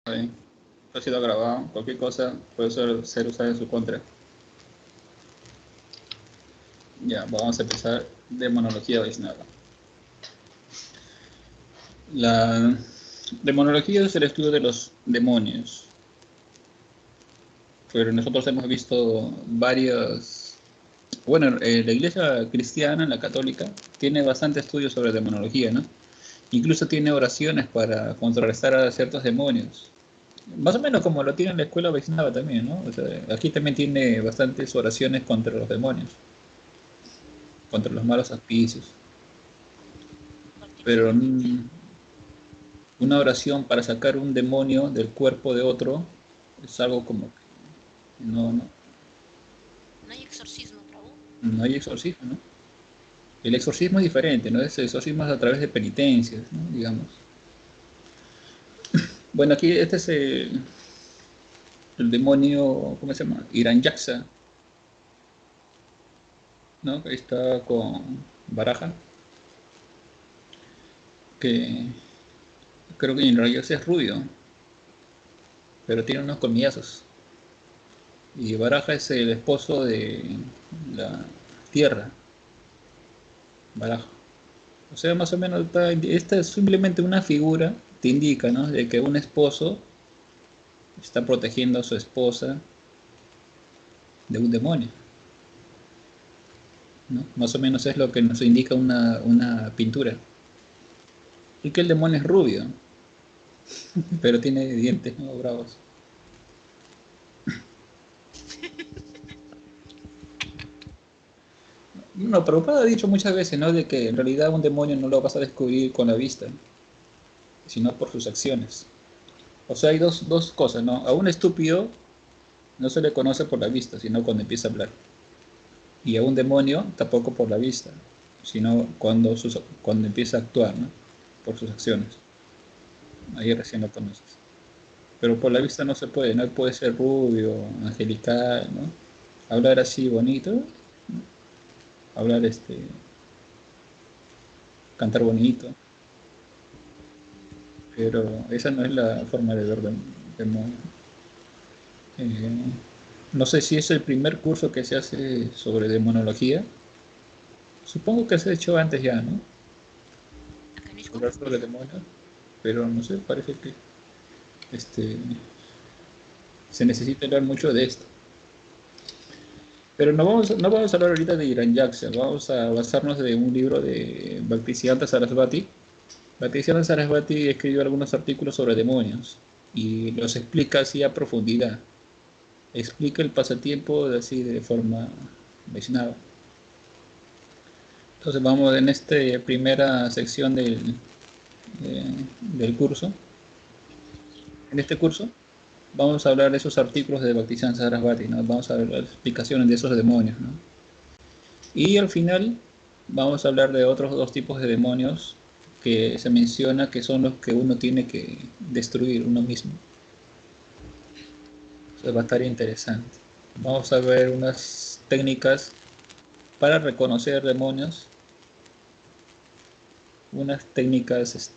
Ahí. Ha sido grabado, cualquier cosa puede ser usada en su contra. Ya, vamos a empezar demonología Vaishnava. La demonología es el estudio de los demonios, pero nosotros hemos visto varios. Bueno, la iglesia cristiana, la católica, tiene bastante estudio sobre demonología, ¿no? Incluso tiene oraciones para contrarrestar a ciertos demonios. Más o menos como lo tiene en la escuela Vaishnava también, ¿no? O sea, aquí también tiene bastantes oraciones contra los demonios, contra los malos auspicios. Pero Particularmente. una oración para sacar un demonio del cuerpo de otro es algo como que no, No hay exorcismo, Prabhu. no hay exorcismo, ¿no? El exorcismo es diferente, ¿no? Es exorcismo a través de penitencias, ¿no? Digamos. Bueno, aquí este es el demonio, ¿cómo se llama? Hiranyaksa, ¿no? Ahí está con Baraja, que creo que en realidad es rubio, pero tiene unos colmillazos. Y Baraja es el esposo de la tierra, Baraja. O sea, más o menos, esta es simplemente una figura, te indica, ¿no? De que un esposo está protegiendo a su esposa de un demonio, ¿no? Más o menos es lo que nos indica una pintura. Y que el demonio es rubio, pero tiene dientes, ¿no? Bravos. No, Prabhupada ha dicho muchas veces, ¿no? De que en realidad un demonio no lo vas a descubrir con la vista, sino por sus acciones. O sea, hay dos cosas, ¿no? A un estúpido no se le conoce por la vista, sino cuando empieza a hablar. Y a un demonio tampoco por la vista, sino cuando empieza a actuar, ¿no? Por sus acciones. Ahí recién lo conoces. Pero por la vista no se puede, no puede ser rubio, angelical, ¿no? Hablar así bonito, ¿no? Hablar cantar bonito, pero esa no es la forma de ver demonio. Eh, no sé si es el primer curso que se hace sobre demonología. Supongo que se ha hecho antes ya, ¿no? Acá en ISKCON. Hablar sobre demonios, pero no sé, parece que este, se necesita hablar mucho de esto. Pero no vamos a hablar ahorita de Iran Jackson, vamos a basarnos de un libro de Bhaktisiddhanta Sarasvati. Bhaktisiddhanta Sarasvati escribió algunos artículos sobre demonios y los explica así a profundidad. Explica el pasatiempo así de forma Vaishnava. Entonces vamos en esta primera sección del curso. En este curso vamos a hablar de esos artículos de Bhaktisiddhanta Sarasvati, ¿no? Vamos a ver las explicaciones de esos demonios, ¿no? Y al final vamos a hablar de otros dos tipos de demonios que se menciona que son los que uno tiene que destruir uno mismo. Eso va a estar interesante. Vamos a ver unas técnicas para reconocer demonios, unas técnicas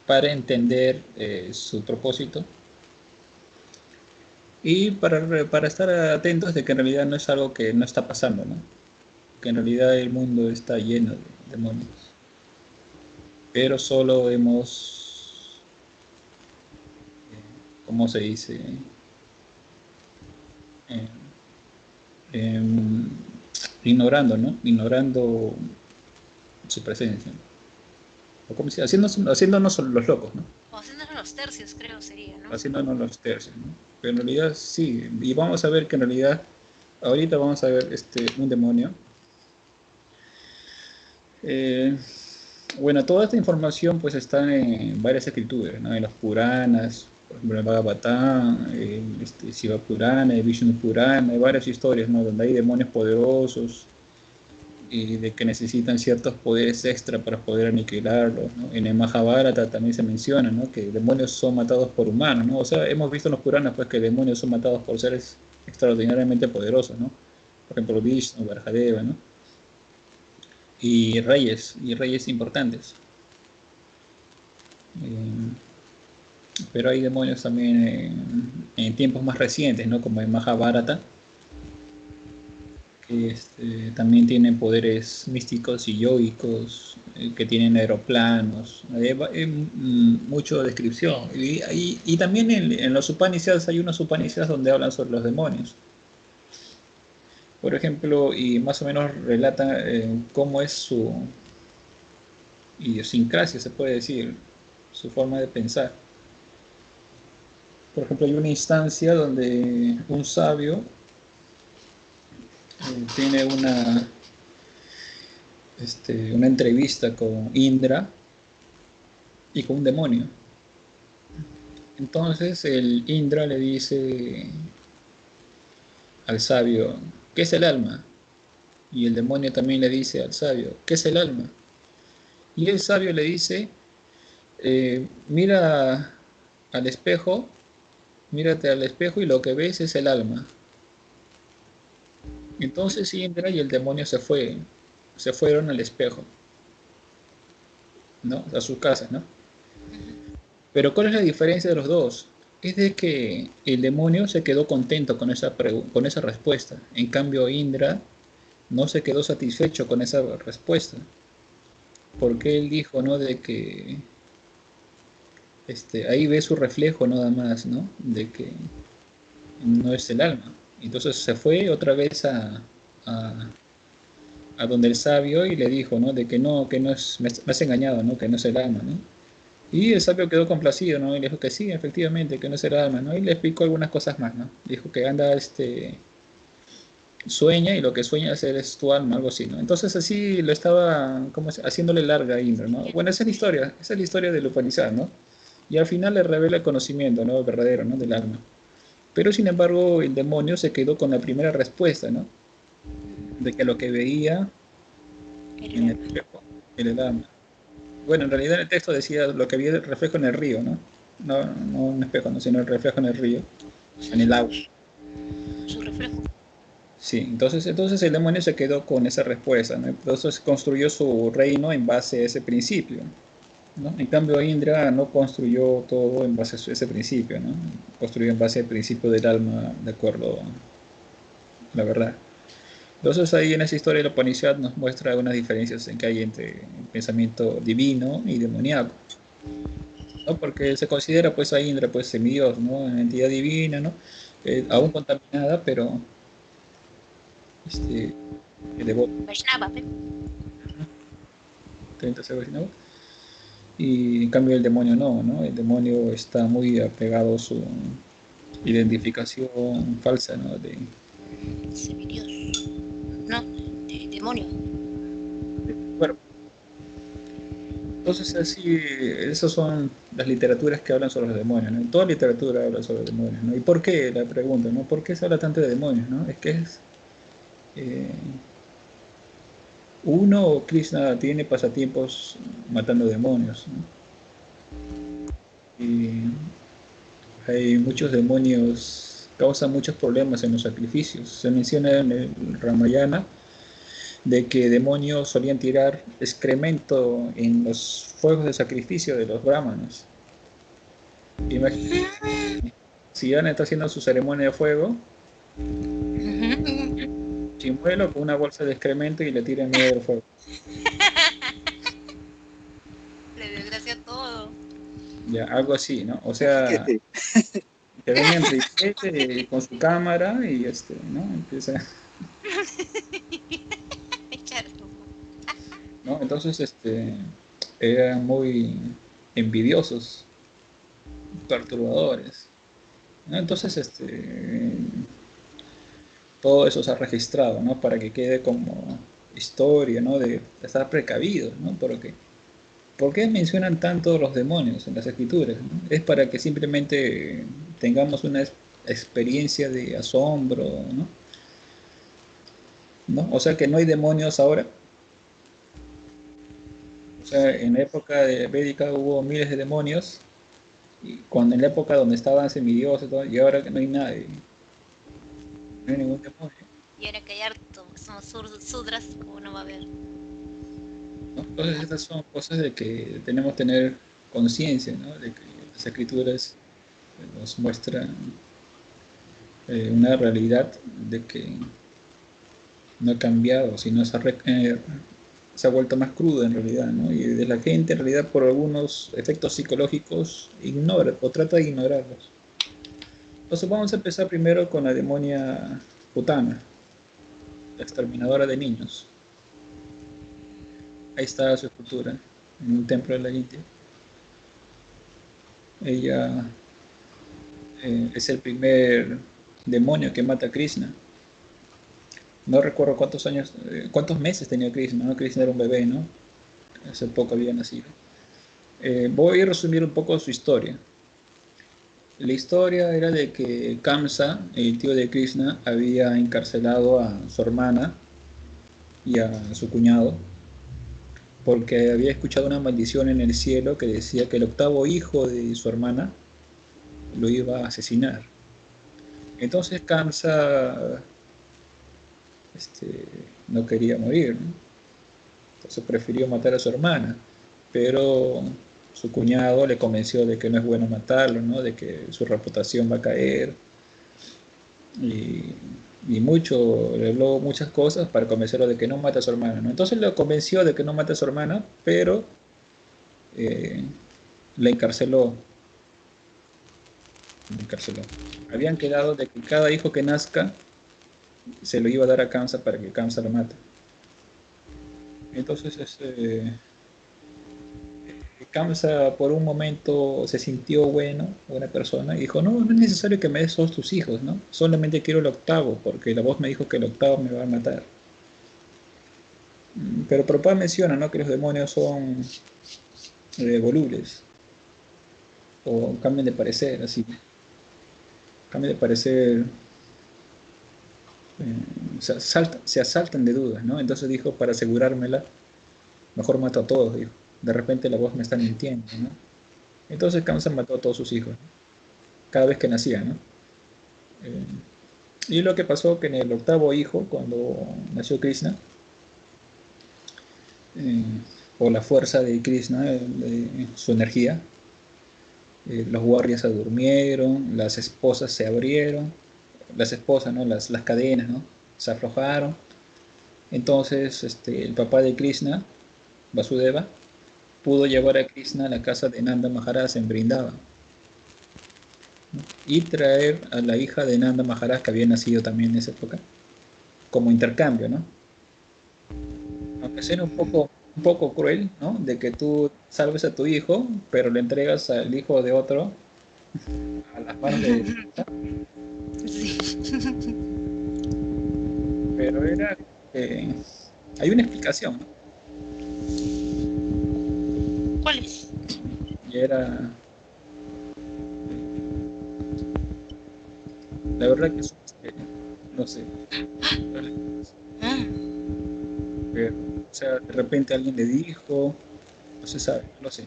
para entender su propósito y para estar atentos de que en realidad no es algo que no está pasando, ¿no? Que en realidad el mundo está lleno de demonios, pero solo hemos, ¿cómo se dice? Eh, em, ignorando, ¿no? Ignorando su presencia. O como si, haciéndonos los locos, ¿no? O haciéndonos los tercios, creo sería, ¿no? Haciéndonos los tercios, ¿no? Pero en realidad sí, y vamos a ver que en realidad, ahorita vamos a ver un demonio. Eh, bueno, toda esta información pues está en varias escrituras, ¿no? En los Puranas, por ejemplo, el Bhagavatam, el Shiva Purana, el Vishnu Purana, hay varias historias, ¿no? Donde hay demonios poderosos y de que necesitan ciertos poderes extra para poder aniquilarlos, ¿no? En el Mahabharata también se menciona, ¿no? Que demonios son matados por humanos, ¿no? O sea, hemos visto en los Puranas pues que demonios son matados por seres extraordinariamente poderosos, ¿no? Por ejemplo, Vishnu, Varjadeva, ¿no? Y reyes importantes. Eh, pero hay demonios también en tiempos más recientes, ¿no? Como en Mahabharata, que también tienen poderes místicos y yoicos, que tienen aeroplanos, mucho descripción. Y también en los Upanishads hay unos Upanishads donde hablan sobre los demonios, por ejemplo, y más o menos relatan cómo es su idiosincrasia, se puede decir, su forma de pensar. Por ejemplo, hay una instancia donde un sabio tiene una entrevista con Indra y con un demonio. Entonces el Indra le dice al sabio, ¿qué es el alma? Y el demonio también le dice al sabio, ¿qué es el alma? Y el sabio le dice, mira al espejo, mírate al espejo y lo que ves es el alma. Entonces Indra y el demonio se fueron al espejo, ¿no? A sus casas, ¿no? Pero ¿cuál es la diferencia de los dos? Es de que el demonio se quedó contento con esa respuesta. En cambio, Indra no se quedó satisfecho con esa respuesta. Porque él dijo, ¿no? De que ahí ve su reflejo nada más, ¿no? De que no es el alma. Entonces se fue otra vez a, a donde el sabio y le dijo, ¿no? De que no es, me has engañado, ¿no? Que no es el alma, ¿no? Y el sabio quedó complacido, ¿no? Y le dijo que sí, efectivamente, que no es el alma, ¿no? Y le explicó algunas cosas más, ¿no? Dijo que anda, sueña y lo que sueña hacer es tu alma, algo así, ¿no? Entonces así lo estaba, como haciéndole larga a Indra, ¿no? Bueno, esa es la historia del Upanishad, ¿no? Y al final le revela el conocimiento, ¿no? Verdadero, ¿no? Del alma. Pero sin embargo, el demonio se quedó con la primera respuesta, ¿no? De que lo que veía en el espejo era el alma. Bueno, en realidad el texto decía lo que había el reflejo en el río, ¿no? No un espejo, no, sino el reflejo en el río, en el agua. Su reflejo. Sí, entonces el demonio se quedó con esa respuesta, ¿no? Entonces construyó su reino en base a ese principio, ¿no? En cambio, Indra no construyó todo en base a ese principio, ¿no? Construyó en base al principio del alma, de acuerdo a la verdad. Entonces ahí en esa historia de la Upanishad nos muestra algunas diferencias en que hay entre el pensamiento divino y demoníaco, ¿no? Porque se considera pues a Indra pues semidios, ¿no? Una entidad divina, ¿no? Aún contaminada, pero este, devoto. Vaishnava, ¿ve? 30 segundos, ¿no? Y en cambio el demonio no, ¿no? El demonio está muy apegado a su identificación falsa, ¿no? Semidios. No, demonio. De cuerpo. Entonces así, esas son las literaturas que hablan sobre los demonios, ¿no? Toda literatura habla sobre demonios, ¿no? ¿Y por qué? La pregunta, ¿no? ¿Por qué se habla tanto de demonios, no? Es que eh, Krishna tiene pasatiempos matando demonios, ¿no? Y hay muchos demonios, causan muchos problemas en los sacrificios. Se menciona en el Ramayana de que demonios solían tirar excremento en los fuegos de sacrificio de los brahmanes. Imagínate, si Ana está haciendo su ceremonia de fuego, chimuelo con una bolsa de excremento y le tira en medio del fuego. Le desgracia todo. Ya, algo así, ¿no? O sea, que venga Enrique con su cámara y ¿no? Empieza, Echarlo. ¿no? Entonces, eran muy envidiosos, perturbadores, ¿no? Entonces, todo eso se ha registrado, ¿no? Para que quede como historia, ¿no? De estar precavidos, ¿no? Porque, ¿por qué mencionan tanto los demonios en las escrituras, ¿no? Es para que simplemente tengamos una experiencia de asombro, ¿no? ¿No? O sea que no hay demonios ahora. O sea, en la época de Védica hubo miles de demonios, y cuando en la época donde estaban semidioses y todo, y ahora que no hay nadie, no hay ningún demonio, Y ahora que hay harto, somos sudras, como no va a haber. ¿no? Entonces estas son cosas de que tenemos que tener conciencia, ¿no? De que las escrituras nos muestran una realidad de que no ha cambiado, sino se ha vuelto más cruda en realidad, ¿no? Y de la gente en realidad por algunos efectos psicológicos ignora o trata de ignorarlos. Entonces vamos a empezar primero con la demonia Putana, la exterminadora de niños. Ahí está su escultura, en un templo de la India. Ella es el primer demonio que mata a Krishna. No recuerdo cuántos años, cuántos meses tenía Krishna, ¿no? Krishna era un bebé, ¿no? Hace poco había nacido. Voy a resumir un poco su historia. La historia era de que Kamsa, el tío de Krishna, había encarcelado a su hermana y a su cuñado porque había escuchado una maldición en el cielo que decía que el octavo hijo de su hermana lo iba a asesinar. Entonces Kamsa no quería morir, ¿no? Entonces prefirió matar a su hermana, pero su cuñado le convenció de que no es bueno matarlo, ¿no? De que su reputación va a caer y, y mucho, le habló muchas cosas para convencerlo de que no mate a su hermana, ¿no? Entonces lo convenció de que no mate a su hermana, pero eh, la encarceló, la encarceló. Habían quedado de que cada hijo que nazca se lo iba a dar a Kamsa para que Kamsa lo mate. Entonces Kamsa por un momento se sintió buena persona, y dijo, no, no es necesario que me des todos tus hijos, ¿no? Solamente quiero el octavo, porque la voz me dijo que el octavo me va a matar. Pero Prabhupada menciona, ¿no? Que los demonios son volubles, o cambian de parecer, así. Cambian de parecer, se asaltan de dudas, ¿no? Entonces dijo, para asegurármela, mejor mato a todos, dijo. De repente la voz me está mintiendo, ¿no? Entonces Kamsa mató a todos sus hijos, ¿no? Cada vez que nacía, ¿no? Eh, y lo que pasó que en el octavo hijo, cuando nació Krishna, eh, por la fuerza de Krishna, su energía, los guardias se durmieron, las esposas se abrieron, las esposas, ¿no? Las cadenas, ¿no? Se aflojaron. Entonces, el papá de Krishna, Vasudeva, pudo llevar a Krishna a la casa de Nanda Maharaj en Vrindavan, ¿no? Y traer a la hija de Nanda Maharaj, que había nacido también en esa época, como intercambio, ¿no? Aunque sea un poco cruel, ¿no? De que tú salves a tu hijo, pero le entregas al hijo de otro a las manos de... Sí. Pero era... eh, hay una explicación, ¿no? ¿Cuál es? Y era... La verdad que es un misterio, no sé. Ah, Pero, o sea, de repente alguien le dijo, no se sabe, no lo sé.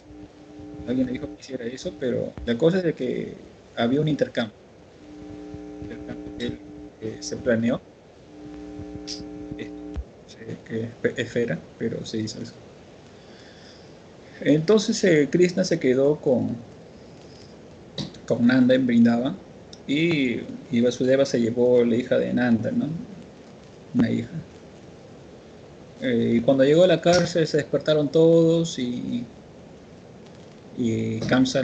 Alguien le dijo que hiciera eso, pero la cosa es de que había un intercambio que él se planeó, no sé qué esfera, pero se hizo eso. Entonces Krishna se quedó con Nanda en Vrindavan, y Vasudeva se llevó la hija de Nanda, ¿no? Una hija. Y cuando llegó a la cárcel se despertaron todos, y Kamsa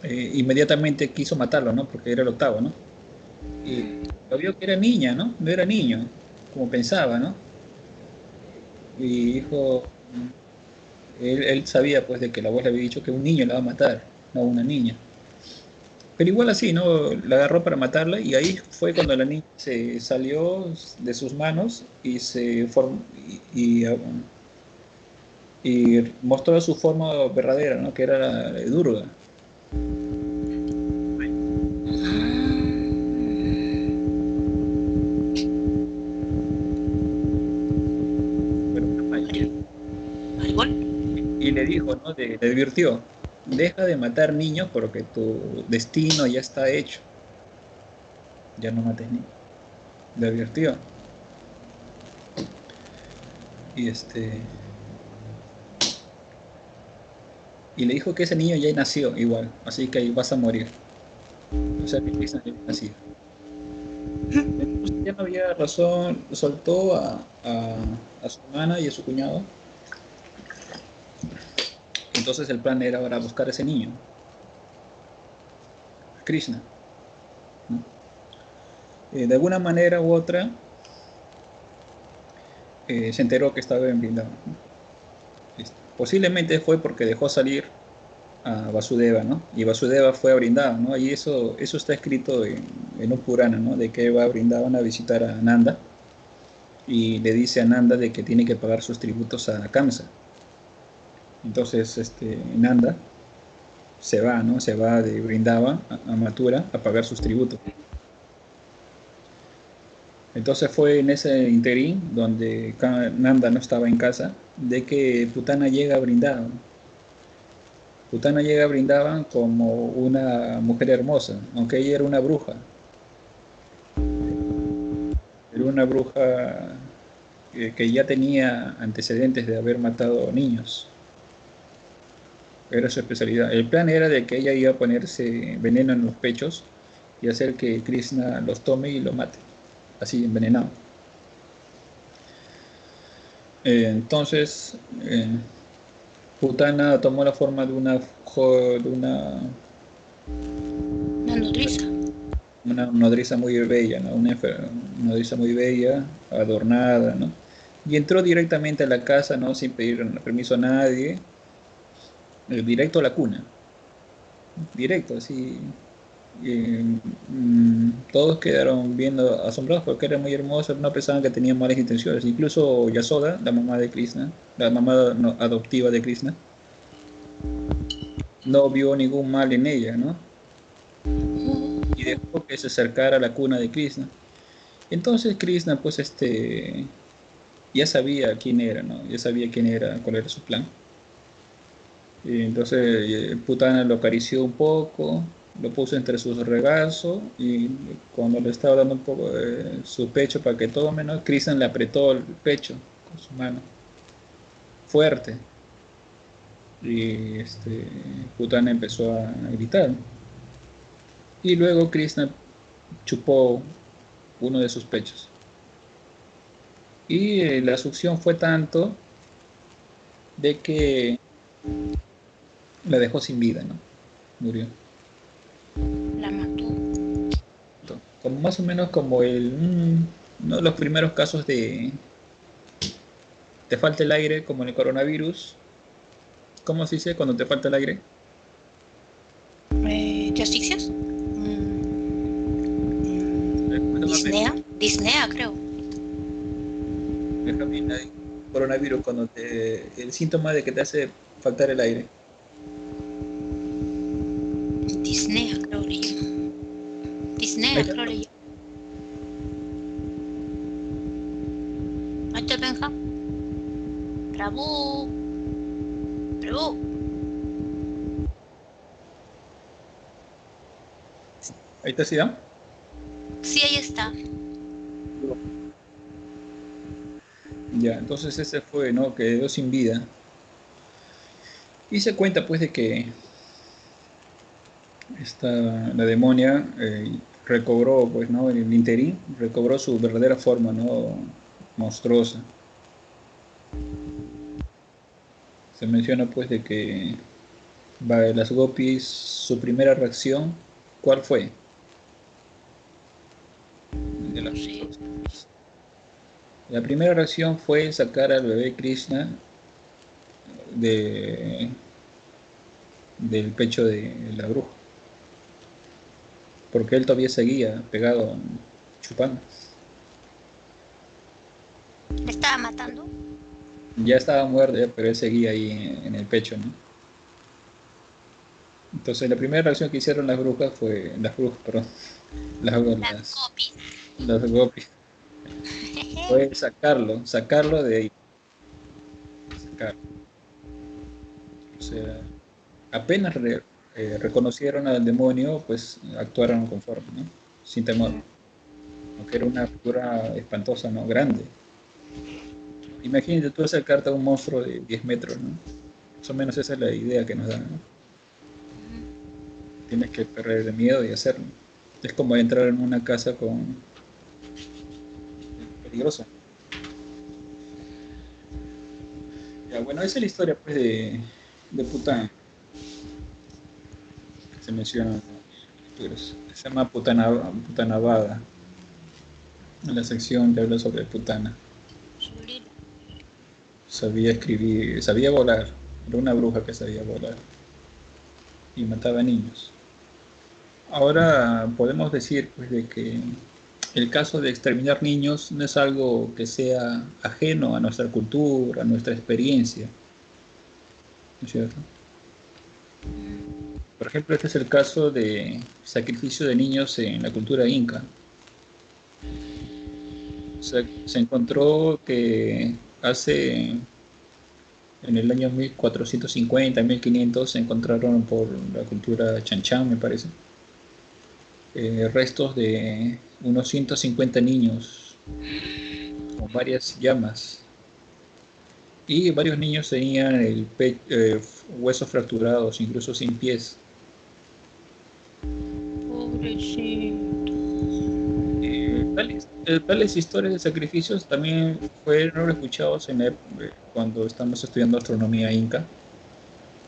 inmediatamente quiso matarlo, ¿no? Porque era el octavo, ¿no? Y lo vio que era niña, ¿no? No era niño, como pensaba, ¿no? Y dijo, él sabía pues de que la abuela le había dicho que un niño la va a matar, no una niña. Pero igual así, ¿no? La agarró para matarla, y ahí fue cuando la niña se salió de sus manos y y mostró su forma verdadera, ¿no? Que era la de Durga. Pero una magia. ¿al igual? Y le dijo, ¿no? Le advirtió, deja de matar niños porque tu destino ya está hecho. Ya no mates niños. Le advirtió. Y y le dijo que ese niño ya nació igual, así que ahí vas a morir. O sea que Krishna ya nació. Entonces ya no había razón, soltó a su hermana y a su cuñado. Entonces el plan era ahora buscar a ese niño, Krishna, ¿no? De alguna manera u otra se enteró que estaba en Vrindavan, ¿no? Posiblemente fue porque dejó salir a Vasudeva, ¿no? Y Vasudeva fue a Vrindavan, ¿no? Y eso está escrito en un Purana, ¿no? De que va a Vrindavan a visitar a Nanda y le dice a Nanda de que tiene que pagar sus tributos a Kamsa. Entonces, Nanda se va, ¿no? Se va de Vrindavan a Mathura a pagar sus tributos. Entonces fue en ese interín donde Nanda no estaba en casa, de que Putana llega a Vrindavan. Putana llega a Vrindavan como una mujer hermosa, aunque ella era una bruja. Era una bruja que ya tenía antecedentes de haber matado niños. Era su especialidad. El plan era de que ella iba a ponerse veneno en los pechos y hacer que Krishna los tome y lo mate, así envenenado. Entonces, Putana tomó la forma de Una nodriza. una nodriza muy bella, ¿no? Una nodriza muy bella, adornada, ¿no? Y entró directamente a la casa, ¿no? Sin pedir permiso a nadie, directo a la cuna, directo, así. Todos quedaron viendo asombrados porque era muy hermosa, no pensaban que tenía malas intenciones. Incluso Yasoda, la mamá de Krishna, la mamá adoptiva de Krishna, no vio ningún mal en ella, ¿no? Y dejó que se acercara a la cuna de Krishna. Entonces Krishna, pues, ya sabía quién era, ¿no? Ya sabía quién era, cuál era su plan. Y entonces Putana lo acarició un poco, lo puso entre sus regazos y cuando le estaba dando un poco de su pecho para que tome, ¿no? Krishna le apretó el pecho con su mano, fuerte. Y Putana empezó a gritar. Y luego Krishna chupó uno de sus pechos. Y la succión fue tanto de que la dejó sin vida, ¿no? Murió. La mató. Como más o menos como uno de los primeros casos de te falta el aire, como en el coronavirus. ¿Cómo se dice cuando te falta el aire? ¿Te asfixias? Disnea. Disnea, creo. Coronavirus, cuando el síntoma de que te hace faltar el aire. Disnea, creo que yo. Disnea, creo que yo. Ahí está Benja. Bravo. Bravo. Ahí está, ¿sí? ¿No? Sí, ahí está. Ya, entonces ese fue, ¿no? Quedó sin vida. Y se cuenta, pues, de que la demonia recobró, pues, ¿no? En el interín, recobró su verdadera forma, ¿no? Monstruosa. Se menciona, pues, de que las gopis, su primera reacción, ¿cuál fue? De las Sí. La primera reacción fue sacar al bebé Krishna de, del pecho de la bruja, porque él todavía seguía pegado, chupando. ¿Le estaba matando? Ya estaba muerto, pero él seguía ahí en el pecho, ¿no? Entonces la primera reacción que hicieron las brujas, perdón, Las copies. las gopis, fue sacarlo de ahí, sacarlo. O sea, apenas reconocieron al demonio, pues actuaron conforme, ¿no? Sin temor, aunque era una figura espantosa, ¿no? Grande. Imagínate tú acercarte a un monstruo de 10 metros, ¿no? Más o menos esa es la idea que nos dan, ¿no? Ujú. Tienes que perder el miedo y hacerlo. Es como entrar en una casa con peligrosa. Ya, bueno, esa es la historia pues de Pután que se menciona en las escrituras. Se llama Putanabada, en la sección que habla sobre Putana. Solila. Sabía escribir, sabía volar. Era una bruja que sabía volar y mataba niños. Ahora podemos decir pues de que el caso de exterminar niños no es algo que sea ajeno a nuestra cultura, a nuestra experiencia, ¿no es cierto? Mm. Por ejemplo, este es el caso de sacrificio de niños en la cultura inca. Se encontró que hace, en el año 1450, 1500, se encontraron por la cultura Chanchán, me parece, restos de unos 150 niños con varias llamas. Y varios niños tenían huesos fracturados, incluso sin pies. Pobrecito. Tales historias de sacrificios también fueron escuchados cuando estamos estudiando astronomía inca,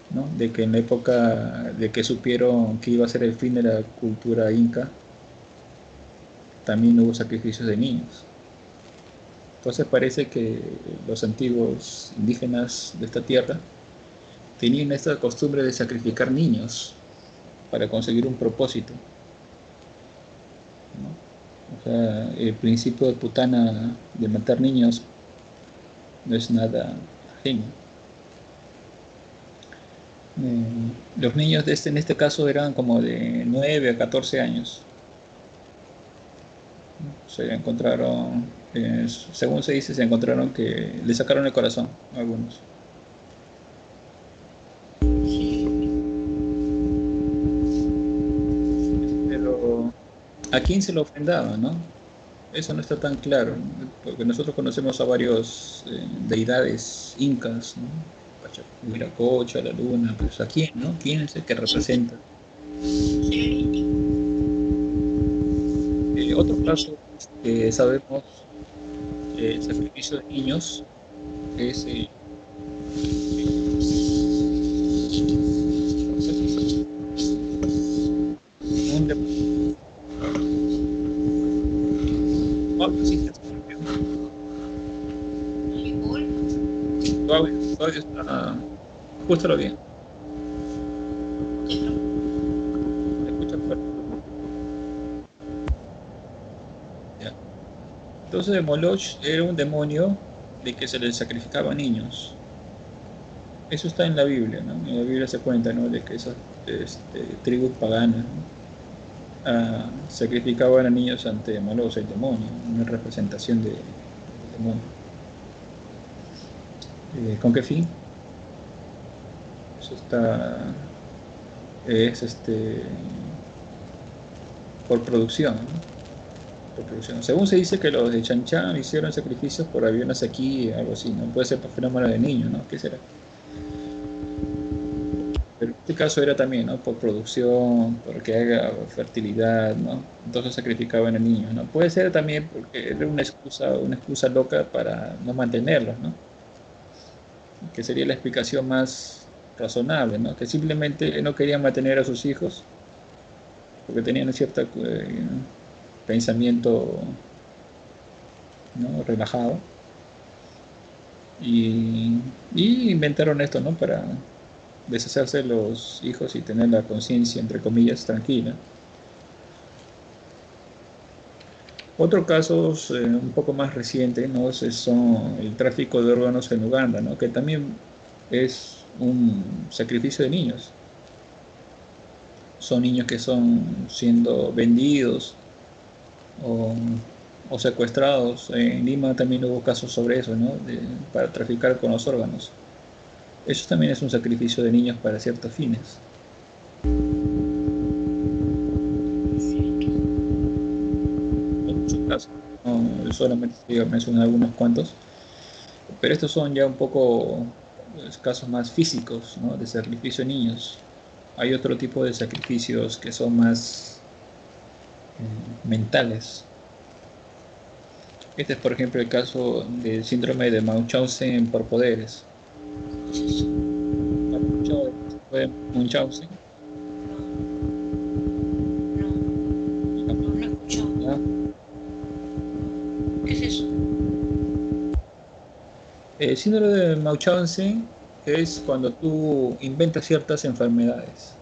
¿no? De que en la época de que supieron que iba a ser el fin de la cultura inca, también hubo sacrificios de niños. Entonces parece que los antiguos indígenas de esta tierra tenían esta costumbre de sacrificar niños para conseguir un propósito, ¿no? O sea, el principio de Putana de matar niños no es nada ajeno. Los niños en este caso eran como de 9 a 14 años. Se encontraron, según se dice, se encontraron que le sacaron el corazón a algunos. Sí. Pero ¿a quién se lo ofrendaba, no? Eso no está tan claro, ¿no? Porque nosotros conocemos a varios deidades incas, ¿no? Huiracocha, la luna, pues ¿a quién, no? ¿Quién es el que representa? Sí. Otro caso que sabemos, el sacrificio de niños es un demonio, sí, Igual. todavía está, escúchalo bien, Qué loco. escucha fuerte, ya. Entonces Moloch era un demonio de que se le sacrificaba a niños. Eso está en la Biblia, ¿no? En la Biblia se cuenta, ¿no? De que esas tribus paganas, ¿no? Sacrificaban a niños ante Moloch, el demonio, una representación del demonio. ¿Con qué fin? Eso está, es por producción, ¿no? Por producción. Según se dice que los de Chanchán hicieron sacrificios por aviones aquí, algo así, ¿no? Puede ser por fenómeno de niños, ¿no? ¿Qué será? Pero en este caso era también, ¿no? Por producción, porque haga fertilidad, ¿no? Entonces sacrificaban a niños, ¿no? Puede ser también porque era una excusa loca para no mantenerlos, ¿no? Que sería la explicación más razonable, ¿no? Que simplemente no querían mantener a sus hijos porque tenían un cierto pensamiento, ¿no? Relajado y inventaron esto, ¿no? Para deshacerse de los hijos y tener la conciencia, entre comillas, tranquila. Otros casos un poco más recientes, ¿no? Son el tráfico de órganos en Uganda, ¿no? Que también es un sacrificio de niños. Son niños que son siendo vendidos o, o secuestrados. En Lima también hubo casos sobre eso, ¿no? Para traficar con los órganos. Eso también es un sacrificio de niños para ciertos fines. Hay muchos casos, no solamente te iba a mencionar algunos cuantos, pero estos son ya un poco los casos más físicos, ¿no? De sacrificio de niños. Hay otro tipo de sacrificios que son más mentales. Este es, por ejemplo, el caso del síndrome de Munchausen por poderes. ¿Qué es eso? ¿Has escuchado del síndrome de Munchausen? No, no, no he escuchado. ¿Ya? ¿Qué es eso? El síndrome de Munchausen es cuando tú inventas ciertas enfermedades.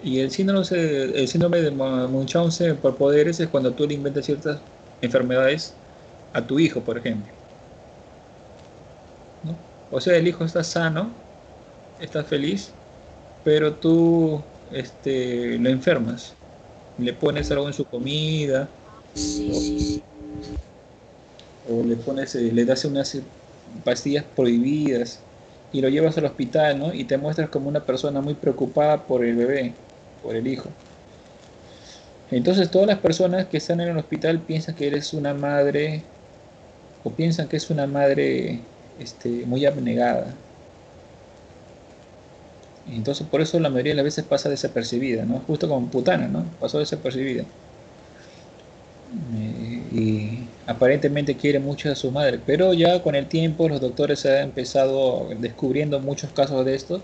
Y el síndrome de Munchausen por poderes es cuando tú le inventas ciertas enfermedades a tu hijo, por ejemplo, ¿no? O sea, el hijo está sano, está feliz, pero tú lo enfermas. Le pones algo en su comida, Sí, o, sí, sí. o le pones, le das unas pastillas prohibidas y lo llevas al hospital, ¿no? Y te muestras como una persona muy preocupada por el bebé, por el hijo. Entonces todas las personas que están en el hospital piensan que eres una madre o piensan que es una madre muy abnegada. Y entonces por eso la mayoría de las veces pasa desapercibida, ¿no? Justo como Putana, ¿no? Pasó desapercibida. Y aparentemente quiere mucho a su madre, pero ya con el tiempo los doctores han empezado, descubriendo muchos casos de esto,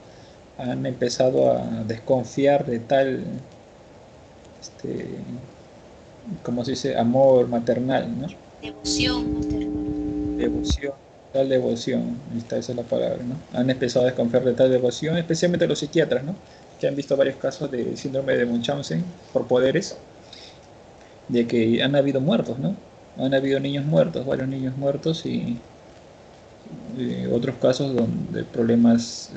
han empezado a desconfiar de tal, este, como se dice, amor maternal, ¿no? Devoción materna. Devoción, tal devoción, esa es la palabra, ¿no? Han empezado a desconfiar de tal devoción, especialmente los psiquiatras, ¿no? Que han visto varios casos de síndrome de Munchausen por poderes, de que han habido muertos, ¿no? Han habido niños muertos, varios niños muertos y otros casos donde problemas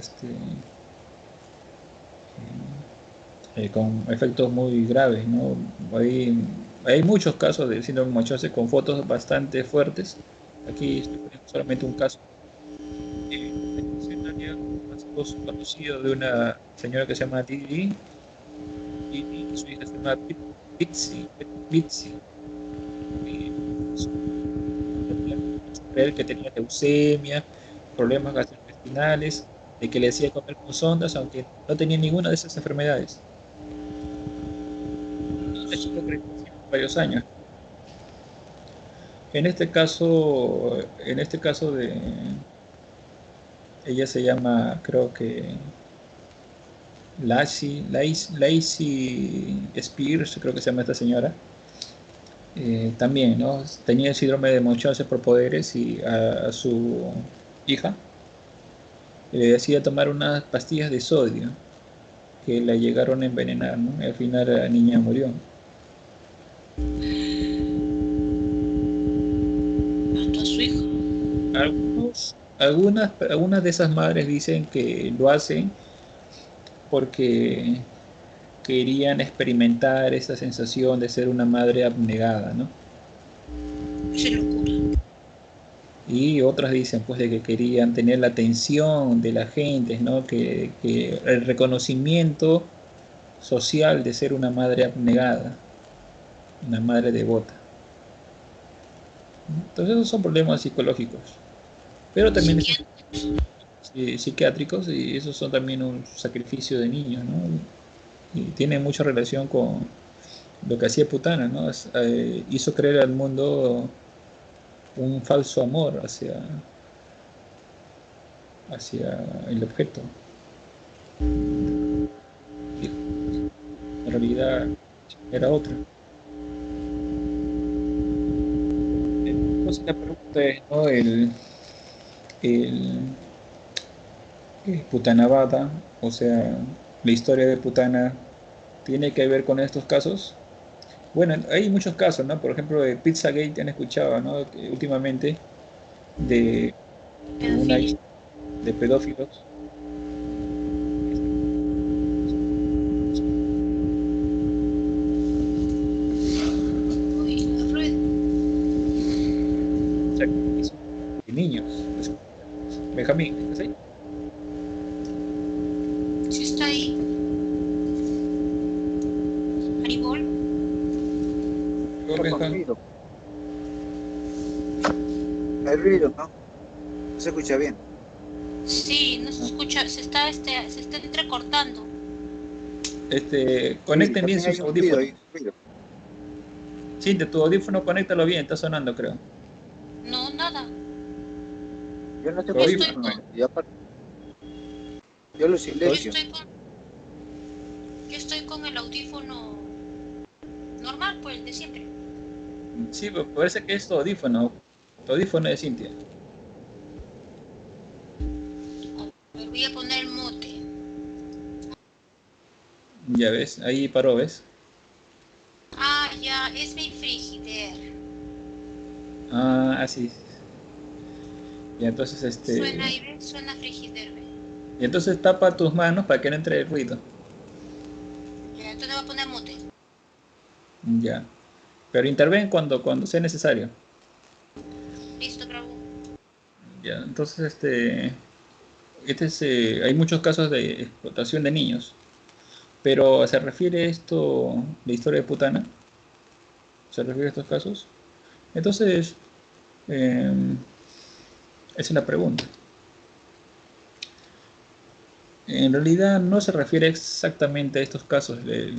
con efectos muy graves, ¿no? Hay muchos casos de síndrome de Munchausen con fotos bastante fuertes. Aquí estoy poniendo solamente un caso más conocido de una señora que se llama Didi y su hija se llama Bitsy. Bitsy. Y creer que tenía leucemia, problemas gastrointestinales, de que le hacía comer con sondas, aunque no tenía ninguna de esas enfermedades. Y la chica creció así por varios años. En este caso ella se llama, creo que Lacey Spears, creo que se llama esta señora. También, ¿no? Tenía el síndrome de Munchausen por poderes y a su hija le hacía tomar unas pastillas de sodio que la llegaron a envenenar, ¿no? Al final la niña murió. Mató a su hijo. Algunas de esas madres dicen que lo hacen porque querían experimentar esa sensación de ser una madre abnegada, ¿no? Eso es locura. Y otras dicen pues de que querían tener la atención de la gente, ¿no? Que el reconocimiento social de ser una madre abnegada, una madre devota. Entonces esos son problemas psicológicos, pero también existen Psiquiátricos. psiquiátricos y esos son también un sacrificio de niños, ¿no? Y tiene mucha relación con lo que hacía Putana, ¿no? Hizo creer al mundo un falso amor hacia el objeto. Y en realidad era otra. Entonces la pregunta es, ¿no? El Putanavada, o sea, la historia de Putana, ¿tiene que ver con estos casos? Bueno, hay muchos casos, ¿no? Por ejemplo, de Pizzagate han escuchado, ¿no? Que últimamente de una Pedofilia. isla de pedófilos. Uy, la rueda. Sacrificio de niños. Benjamín, ¿estás ahí? Sí está ahí. Maribol. Con Benjamín, ruido. Hay ruido, ¿no? Se escucha bien. Sí, no se escucha, se está entrecortando. Sí, Conecten bien también hay sus un ruido, audífonos. hay ruido. Sí, de tu audífono, conéctalo bien, está sonando, creo. No, nada. Yo no Tu tengo Yo estoy audífono. audífonos, con, y aparte, yo lo tu yo silencio. estoy con, yo estoy con el audífono normal, pues el de siempre. Sí, parece que es tu audífono. Tu audífono de Cintia. A ver, voy a poner el mote. Ya ves, ahí paró, ¿ves? Ah, ya, es mi frigider. Ah, así. Y entonces, Suena ahí, ¿ves? Suena frigider, ¿ves? y entonces tapa tus manos para que no entre el ruido. Ya, entonces voy a poner mote. Ya. Pero interven cuando sea necesario. Listo, bravo. Ya. Entonces, hay muchos casos de explotación de niños. Pero ¿se refiere esto, la historia de Putana? ¿Se refiere a estos casos? Entonces, eh, es una pregunta. En realidad no se refiere exactamente a estos casos de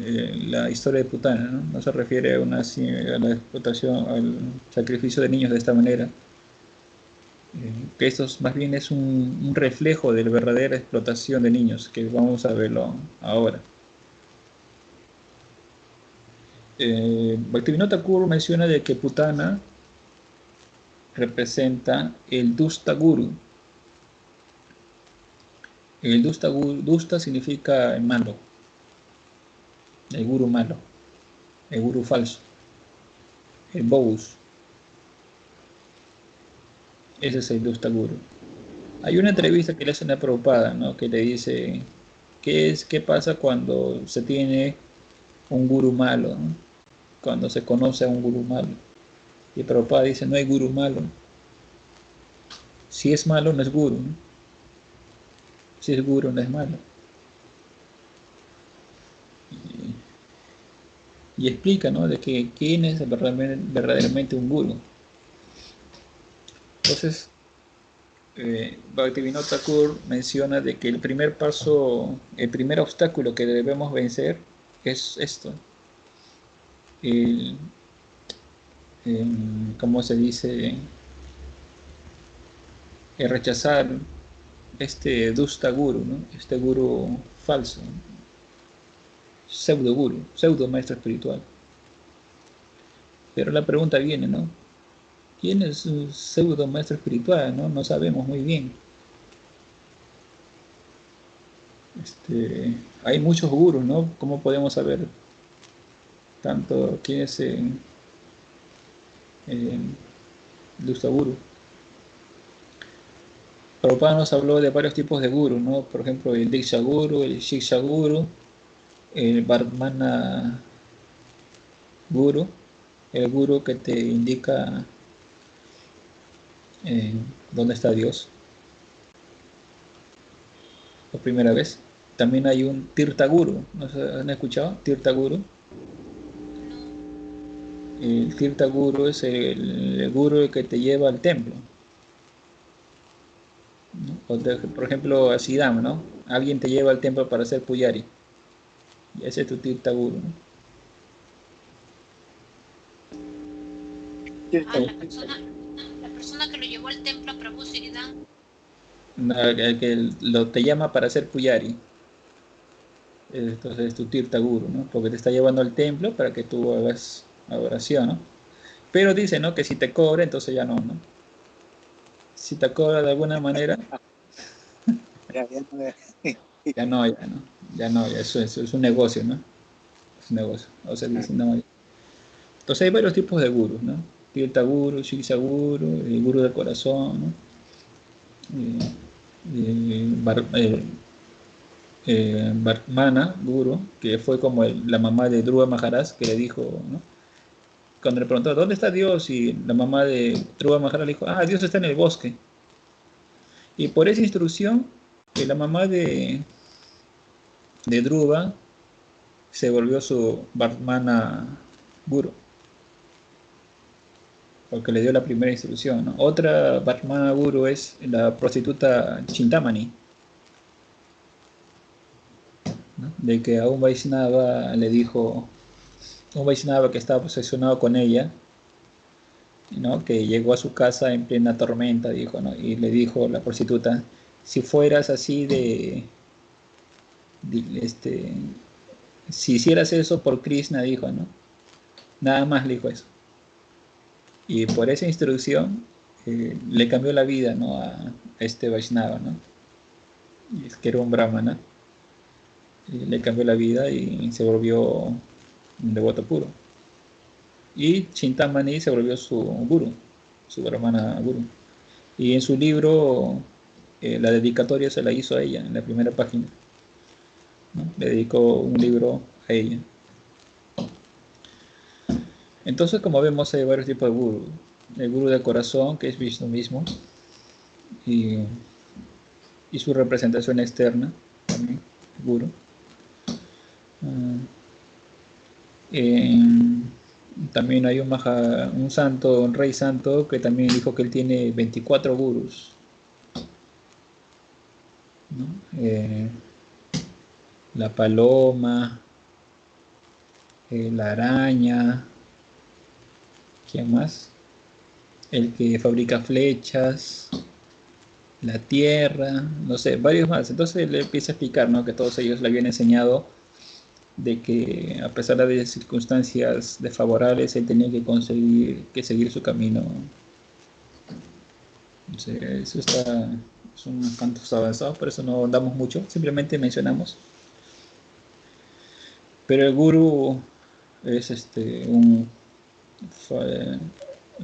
la historia de Putana, ¿no? No se refiere a la explotación, al sacrificio de niños de esta manera. Que esto más bien es un reflejo de la verdadera explotación de niños, que vamos a verlo ahora. Bhaktivinoda Thakur menciona de que Putana representa el Dusta Guru. El Dusta significa el malo, el guru malo, el guru falso, el bogus. Ese es el Dusta Guru. Hay una entrevista que le hacen a Prabhupada, ¿no? Que le dice, ¿qué pasa cuando se tiene un guru malo, ¿no? Cuando se conoce a un guru malo. Y Prabhupada dice, no hay guru malo. Si es malo, no es guru, ¿no? Si es guru, no es malo. Y explica, ¿no? De que quién es verdaderamente un guru. Entonces, Bhaktivinoda Thakur menciona de que el primer paso, el primer obstáculo que debemos vencer es esto, el, ¿cómo se dice? El rechazar este Dusta Guru, ¿no? Este guru falso, pseudo guru, pseudo maestro espiritual. Pero la pregunta viene, ¿no? ¿Quién es un pseudo maestro espiritual? ¿No? No sabemos muy bien. Hay muchos gurus, ¿no? ¿Cómo podemos saber tanto quién es eh, Dusta Guru? Prabhupada nos habló de varios tipos de gurus, ¿no? Por ejemplo, el Diksha Guru, el Shiksha Guru, el Vardhana Guru, el guru que te indica dónde está Dios por primera vez. También hay un Tirtha Guru, ¿no se han escuchado? Tirtha Guru. El Tirtha Guru es el guru que te lleva al templo, ¿no? Por ejemplo, a Siddham, ¿no? Alguien te lleva al templo para hacer puyari. Y ese es tu Tirtha Guru, ¿no? Ah, Cierto. la persona que lo llevó al templo a Prabhu Siridan. No, el que te llama para hacer puyari. Entonces es tu Tirtha Guru, ¿no? Porque te está llevando al templo para que tú hagas adoración, ¿no? Pero dice, ¿no? Que si te cobra, entonces ya no, ¿no? Si te cobra de alguna manera, Ya no ya no, ya no. Ya no, ya eso es un negocio, ¿no? Es un negocio. O sea, dice, no. Entonces hay varios tipos de gurus, ¿no? Tirtha Guru, Shiksha Guru, el guru del corazón, ¿no? Eh, Vardhana Guru, que fue como la mamá de Dhruva Maharaj, que le dijo, ¿no? Cuando le preguntó, ¿dónde está Dios? Y la mamá de Dhruva Maharaj le dijo, ah, Dios está en el bosque. Y por esa instrucción, la mamá de Dhruva se volvió su Vardhana Guru. porque le dio la primera instrucción, ¿no? Otra Brahmana Guru es la prostituta Chintamani, ¿no? De que a un Vaishnava le dijo, un Vaishnava que estaba obsesionado con ella, ¿no? Que llegó a su casa en plena tormenta, dijo, ¿no? Y le dijo la prostituta, si fueras así este, si hicieras eso por Krishna, dijo, ¿no? Nada más le dijo eso. Y por esa instrucción le cambió la vida, ¿no? A este Vaishnava, ¿no? Y es que era un brahmana, y le cambió la vida y se volvió un devoto puro. Y Chintamani se volvió su guru, su brahmana guru. Y en su libro, la dedicatoria se la hizo a ella, en la primera página, ¿no? Le dedicó un libro a ella. Entonces, como vemos, hay varios tipos de gurú. El gurú del corazón, que es Vishnu mismo, y, y su representación externa, también, gurú. También hay un santo, un rey santo, que también dijo que él tiene 24 gurús, ¿no? La paloma, la araña, ¿quién más? El que fabrica flechas, la tierra, no sé, varios más. Entonces le empieza a explicar, ¿no? Que todos ellos le habían enseñado de que a pesar de circunstancias desfavorables, él tenía que conseguir que seguir su camino. O sea, eso está, son unos cantos avanzados, por eso no damos mucho, simplemente mencionamos. Pero el guru es un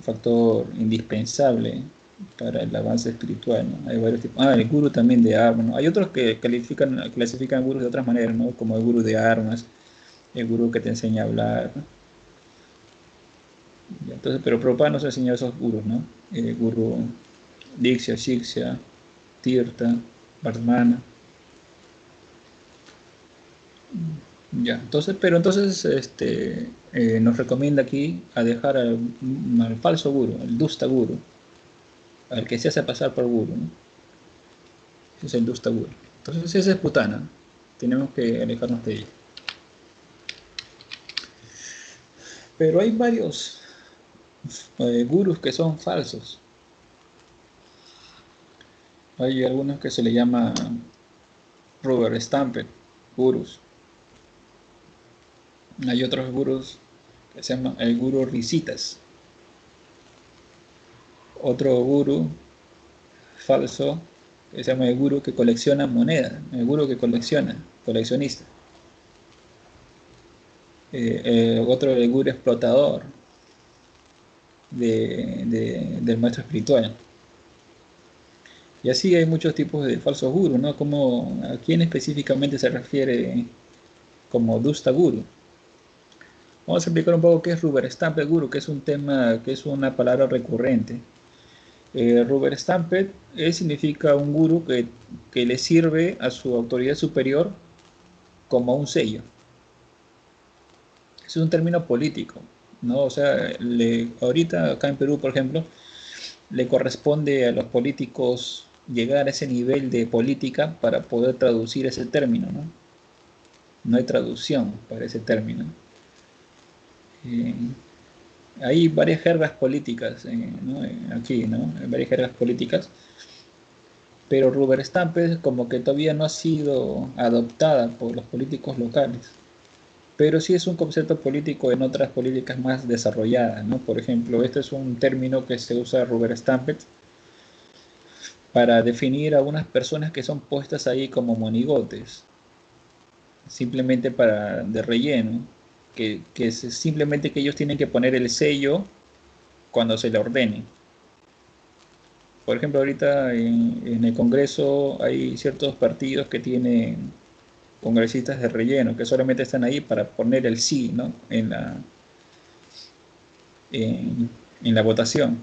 factor indispensable para el avance espiritual, ¿no? Hay varios tipos. El gurú también de armas, ¿no? Hay otros que clasifican gurús de otras maneras, ¿no? Como el gurú de armas, el gurú que te enseña a hablar, ¿no? Entonces, pero Prabhupada nos enseñó esos gurús, ¿no? El gurú Diksha, Shiksha, Tirtha, Vardhmana. Ya, entonces, pero entonces nos recomienda aquí a dejar al falso guru, el dusta guru, al que se hace pasar por guru, ¿no? Ese es el dusta guru. Entonces esa es putana, tenemos que alejarnos de ella. Pero hay varios gurus que son falsos. Hay algunos que se le llama rubber stamped gurus. Hay otros gurus que se llama el guru risitas. Otro guru falso que se llama el guru que colecciona monedas, el guru que coleccionista. Otro el guru explotador del maestro espiritual. Y así hay muchos tipos de falsos gurus, ¿no? Como a quién específicamente se refiere como dusta guru. Vamos a explicar un poco qué es rubber stamped guru, que es un tema, que es una palabra recurrente. Rubber stamped significa un guru que le sirve a su autoridad superior como un sello. Es un término político, ¿no? O sea, ahorita acá en Perú, por ejemplo, le corresponde a los políticos llegar a ese nivel de política para poder traducir ese término, ¿no? No hay traducción para ese término. Hay varias jergas políticas, ¿no? Aquí, ¿no? Hay varias jergas políticas, pero rubber stamped como que todavía no ha sido adoptada por los políticos locales, pero sí es un concepto político en otras políticas más desarrolladas, ¿no? Por ejemplo, este es un término que se usa rubber stamped para definir a unas personas que son puestas ahí como monigotes, simplemente de relleno, que es simplemente que ellos tienen que poner el sello cuando se le ordene. Por ejemplo, ahorita en el Congreso hay ciertos partidos que tienen congresistas de relleno, que solamente están ahí para poner el sí, ¿no? en la votación.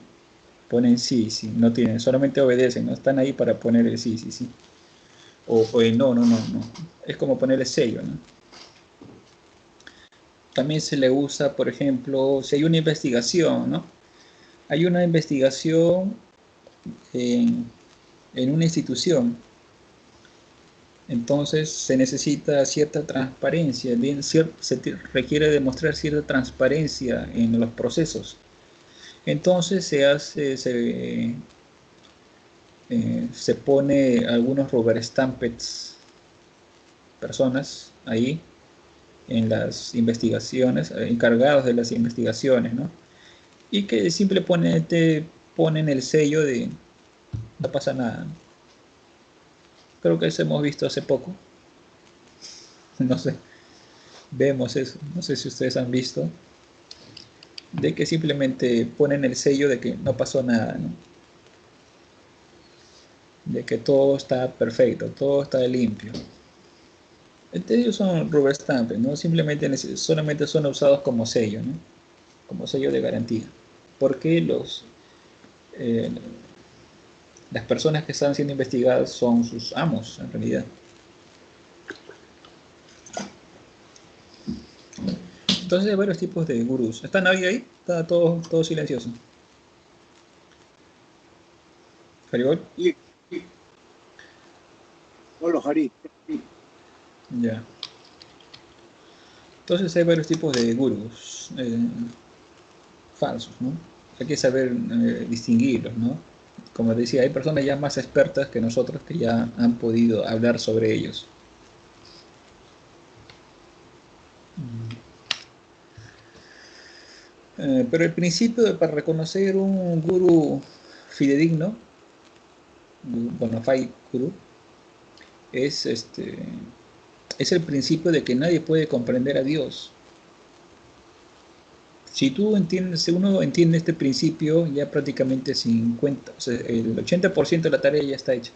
Ponen sí, no tienen, solamente obedecen, no están ahí para poner el sí. O el no. Es como poner el sello, ¿no? También se le usa, por ejemplo, si hay una investigación, ¿no? hay una investigación en una institución. Entonces se necesita cierta transparencia, requiere demostrar cierta transparencia en los procesos. Entonces se pone algunos rubber stampets, personas ahí en las investigaciones, encargados de las investigaciones, ¿no? Y que simplemente ponen el sello de no pasa nada, ¿no? Creo que eso hemos visto hace poco, no sé, vemos eso, no sé si ustedes han visto, de que simplemente ponen el sello de que no pasó nada, ¿no? De que todo está perfecto, todo está limpio. Ellos son rubber stamps, ¿no? Solamente son usados como sello, ¿no? Como sello de garantía. Porque eh, las personas que están siendo investigadas son sus amos, en realidad. Entonces hay varios tipos de gurús. ¿Está nadie ahí? Está todo silencioso. ¿Faribol? Y Hola, Jari. Ya. Entonces hay varios tipos de gurús falsos, ¿no? Hay que saber distinguirlos, ¿no? Como decía, hay personas ya más expertas que nosotros que ya han podido hablar sobre ellos. Pero el principio para reconocer un gurú fidedigno, bona fide gurú, es, es el principio de que nadie puede comprender a Dios. Si uno entiende este principio, ya prácticamente 50, o sea, el 80% de la tarea ya está hecha.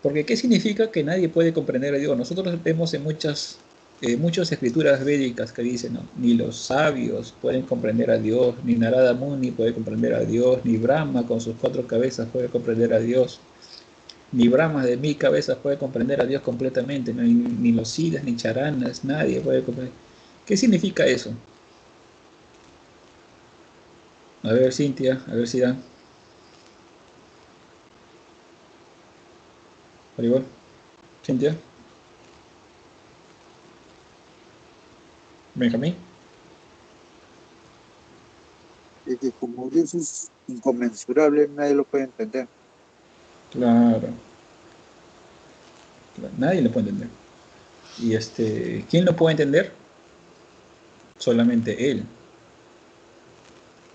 Porque ¿qué significa que nadie puede comprender a Dios? Nosotros vemos en muchas escrituras védicas que dicen, ¿no? Ni los sabios pueden comprender a Dios, ni Narada Muni puede comprender a Dios, ni Brahma con sus 4 cabezas puede comprender a Dios, ni Brahma de 1000 cabezas puede comprender a Dios completamente, ¿no? Ni los Siddhas, ni Charanas, nadie puede comprender. ¿Qué significa eso? A ver, Cintia, a ver si dan. Por Cintia, Benjamín. Es que como Dios es inconmensurable, nadie lo puede entender. Claro, claro, nadie lo puede entender. Y ¿quién lo puede entender? Solamente él.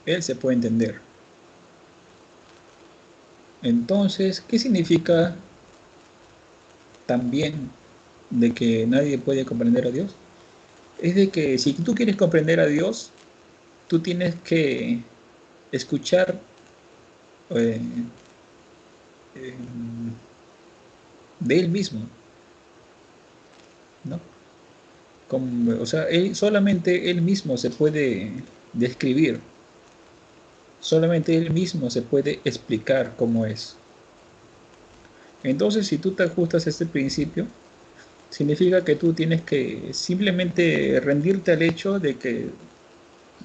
Él se puede entender. Entonces, ¿qué significa también de que nadie puede comprender a Dios? Es de que si tú quieres comprender a Dios, tú tienes que escuchar eh, eh, de Él mismo, ¿no? O sea, solamente Él mismo se puede describir, solamente Él mismo se puede explicar cómo es. Entonces, si tú te ajustas a este principio, significa que tú tienes que simplemente rendirte al hecho de que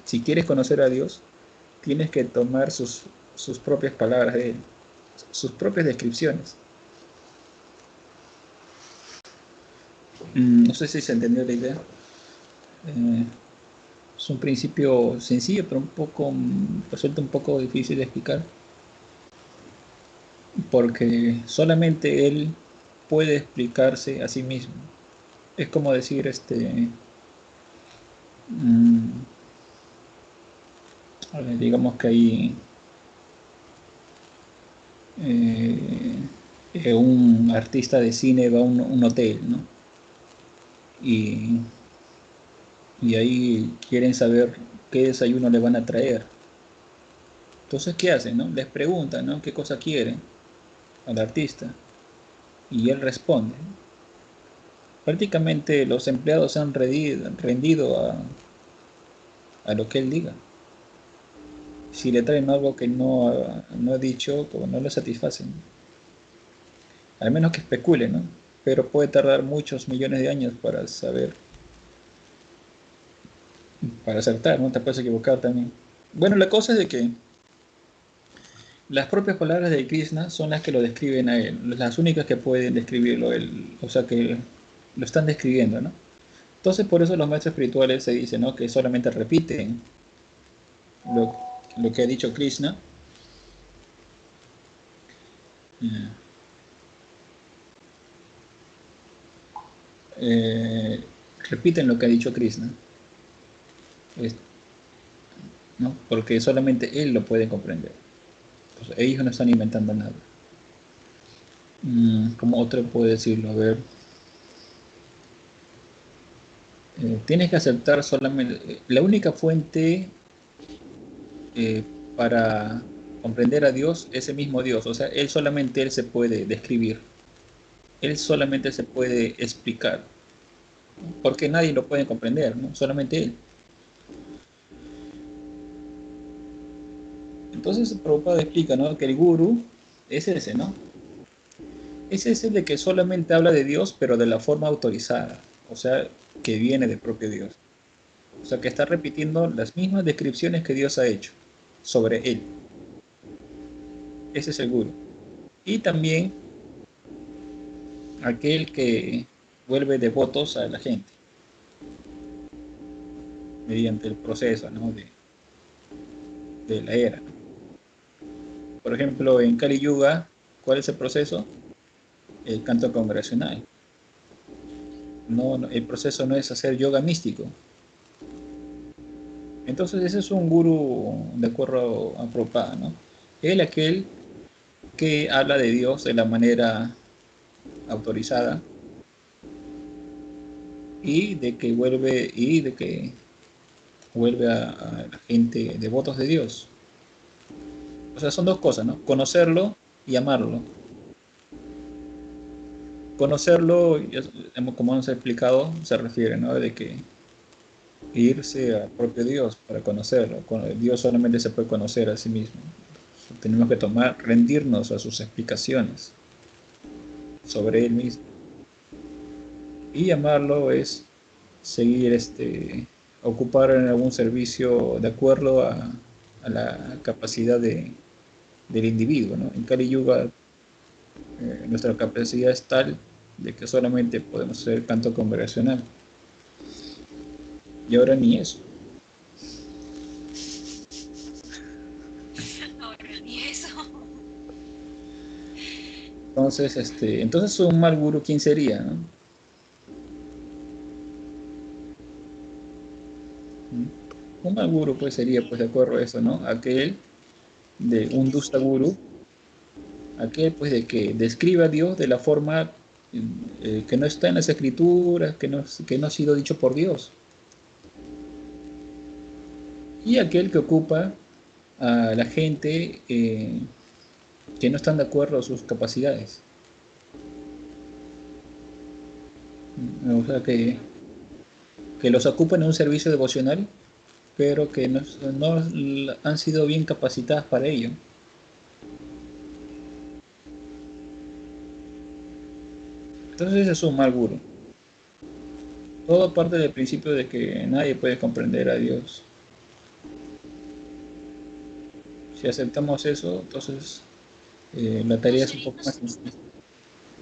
si quieres conocer a Dios, tienes que tomar sus propias palabras de Él, sus propias descripciones. No sé si se entendió la idea. Eh, es un principio sencillo, pero resulta un poco difícil de explicar, porque solamente Él puede explicarse a sí mismo. Es como decir, digamos que hay un artista de cine va a un hotel, ¿no? Y, y ahí quieren saber qué desayuno le van a traer. Entonces, ¿qué hacen, no? Les preguntan, ¿no? ¿Qué cosa quieren al artista? Y él responde. Prácticamente los empleados se han rendido a lo que él diga. Si le traen algo que no ha dicho, pues no lo satisfacen. Al menos que especule, ¿no? Pero puede tardar muchos millones de años para saber, para acertar, ¿no? Te puedes equivocar también. Bueno, la cosa es de que las propias palabras de Krishna son las que lo describen a él, las únicas que pueden describirlo, él, o sea que lo están describiendo, ¿no? Entonces por eso los maestros espirituales se dicen, ¿no? Que solamente repiten lo, lo que ha dicho Krishna. eh, eh, Repiten lo que ha dicho Krishna, es- ¿no? Porque solamente él lo puede comprender. Entonces, ellos no están inventando nada. Como otro puede decirlo, a ver, tienes que aceptar solamente, la única fuente eh, para comprender a Dios es el mismo Dios, o sea, él se puede describir, él solamente se puede explicar, porque nadie lo puede comprender, ¿no? Solamente él. Entonces Prabhupada explica, ¿no? Que el guru es ese, ¿no? Es ese de que solamente habla de Dios, pero de la forma autorizada, o sea, que viene del propio Dios. O sea, que está repitiendo las mismas descripciones que Dios ha hecho sobre él. Ese es el guru. Y también aquel que vuelve devotos a la gente mediante el proceso, ¿no? de la era. Por ejemplo, en Kali Yuga, ¿cuál es el proceso? El canto congregacional. El proceso no es hacer yoga místico. Entonces ese es un guru de acuerdo a Prabhupada, ¿no? Él aquel que habla de Dios de la manera autorizada y de que vuelve a la gente devotos de Dios. O sea, son dos cosas, ¿no? Conocerlo y amarlo. Conocerlo, como hemos explicado, se refiere, ¿no? De que irse al propio Dios para conocerlo. Dios solamente se puede conocer a sí mismo. Tenemos que rendirnos a sus explicaciones sobre él mismo. Y amarlo es seguir, ocupar en algún servicio de acuerdo a la capacidad del individuo, ¿no? En Kali Yuga, nuestra capacidad es tal de que solamente podemos hacer canto congregacional. Y ahora ni eso. Ahora ni eso. Entonces un mal guru, ¿quién sería, no? Un mal guru, pues, sería, pues, de acuerdo a eso, ¿no? Aquel de Que un te dusta sigue. guru, aquel, pues, de que describa a Dios de la forma que no está en las escrituras, que no ha sido dicho por Dios. Y aquel que ocupa a la gente que no están de acuerdo a sus capacidades. O sea, que los ocupan en un servicio devocional, pero que no han sido bien capacitadas para ello. Entonces ese es un mal guru. Todo parte del principio de que nadie puede comprender a Dios. Si aceptamos eso, entonces la No tarea es un sería, poco más sencilla.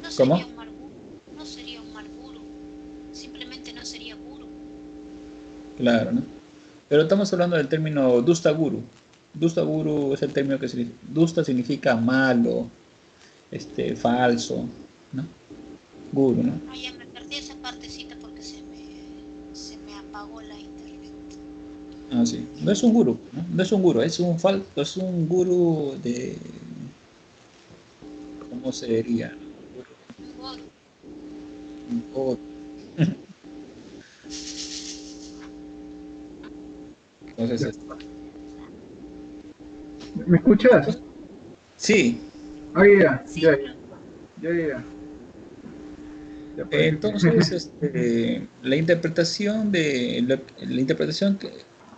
no sería ¿Cómo? un mal guru. No sería un mal guru. Simplemente no sería guru. Claro, ¿no? Pero estamos hablando del término Dusta Guru. Dusta Guru es el término que significa. Dusta significa malo, falso, ¿no? Guru, ¿no? Ah, ya me perdí esa partecita porque se me apagó la internet. Ah, sí. No es un guru, ¿no? No es un guru, es un guru de, ¿cómo se diría? Un guru. Un god. Entonces, ¿Me escuchas? sí. Ah, ya, Sí, ya, pero ya, ya, ya. Ya parece que. Entonces,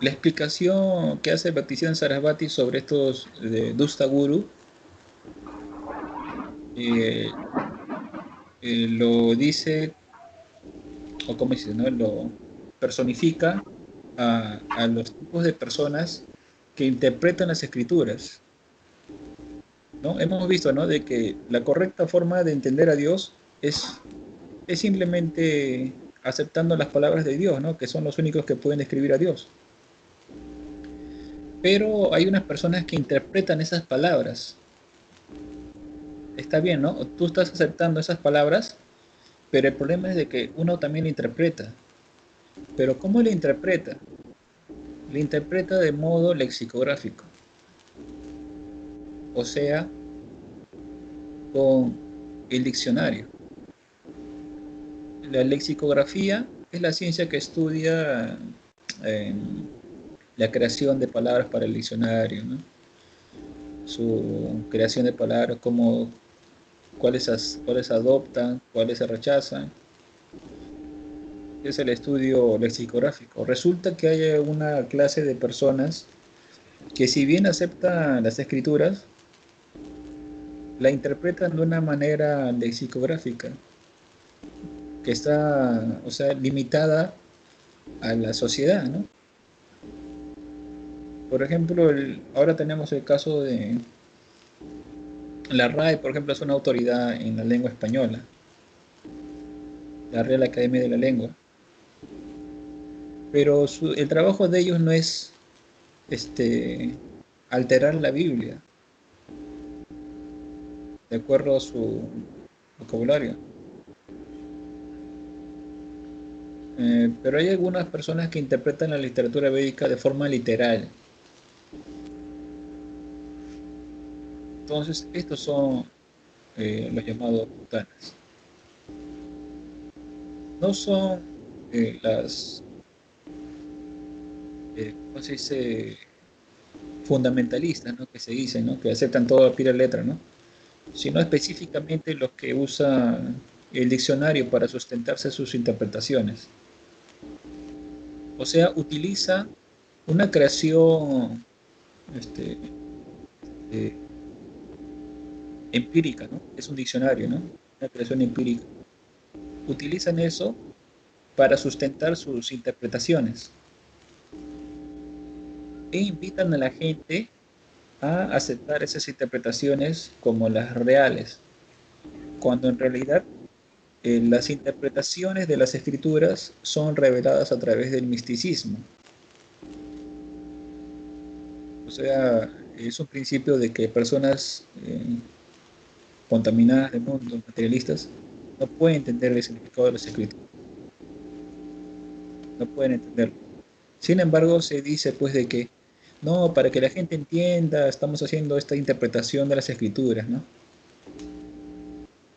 la explicación que hace Bhaktisiddhanta Sarasvati sobre estos Dusta Guru, eh, lo dice, o como dice, ¿no? Lo personifica a los tipos de personas que interpretan las escrituras, ¿no? Hemos visto, ¿no?, de que la correcta forma de entender a Dios es simplemente aceptando las palabras de Dios, ¿no?, que son los únicos que pueden describir a Dios. Pero hay unas personas que interpretan esas palabras. Está bien, ¿no? Tú estás aceptando esas palabras, pero el problema es de que uno también lo interpreta. Pero ¿cómo lo interpreta? Lo interpreta de modo lexicográfico. O sea, con el diccionario. La lexicografía es la ciencia que estudia la creación de palabras para el diccionario, ¿no? Su creación de palabras, cuáles adoptan, cuáles se rechazan. Es el estudio lexicográfico. Resulta que hay una clase de personas que, si bien aceptan las escrituras, la interpretan de una manera lexicográfica, que está, o sea, limitada a la sociedad, ¿no? Por ejemplo, ahora tenemos el caso de la RAE, por ejemplo, es una autoridad en la lengua española, la Real Academia de la Lengua. Pero el trabajo de ellos no es alterar la Biblia de acuerdo a su vocabulario. Pero hay algunas personas que interpretan la literatura védica de forma literal. Entonces, estos son los llamados putanas. No son ¿cómo se dice?, fundamentalistas, ¿no?, que se dicen, ¿no?, que aceptan todo a pie de letra, ¿no?, sino específicamente los que usan el diccionario para sustentarse sus interpretaciones. O sea, utiliza una creación eh, empírica, ¿no? Es un diccionario, ¿no? Una creación empírica. Utilizan eso para sustentar sus interpretaciones e invitan a la gente a aceptar esas interpretaciones como las reales, cuando en realidad las interpretaciones de las escrituras son reveladas a través del misticismo. O sea, es un principio de que personas contaminadas de mundo, materialistas, no pueden entender el significado de las escrituras. No pueden entenderlo. Sin embargo, se dice pues de que no, para que la gente entienda, estamos haciendo esta interpretación de las escrituras, ¿no?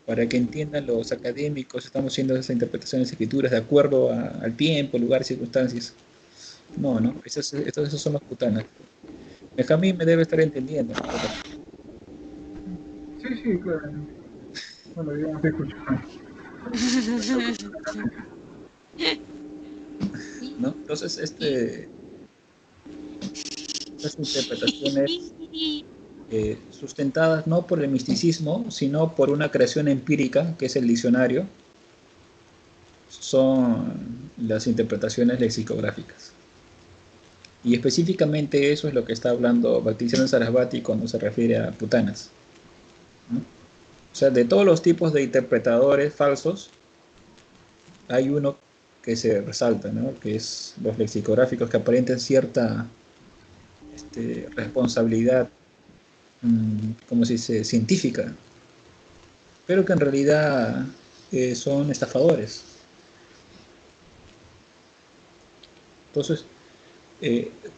Para que entiendan los académicos, estamos haciendo esa interpretación de las escrituras de acuerdo al tiempo, lugar, circunstancias. No, no, esos son los putanas. Benjamín me debe estar entendiendo, Sí, sí, claro. Bueno, ya te escucho. ¿no? Entonces, estas interpretaciones sustentadas no por el misticismo, sino por una creación empírica, que es el diccionario, son las interpretaciones lexicográficas. Y específicamente eso es lo que está hablando Bhaktisiddhanta Sarasvati cuando se refiere a putanas, ¿no? O sea, de todos los tipos de interpretadores falsos, hay uno que se resalta, ¿no?, que es los lexicográficos, que aparentan cierta responsabilidad, ¿cómo se dice?, científica, pero que en realidad son estafadores. Entonces,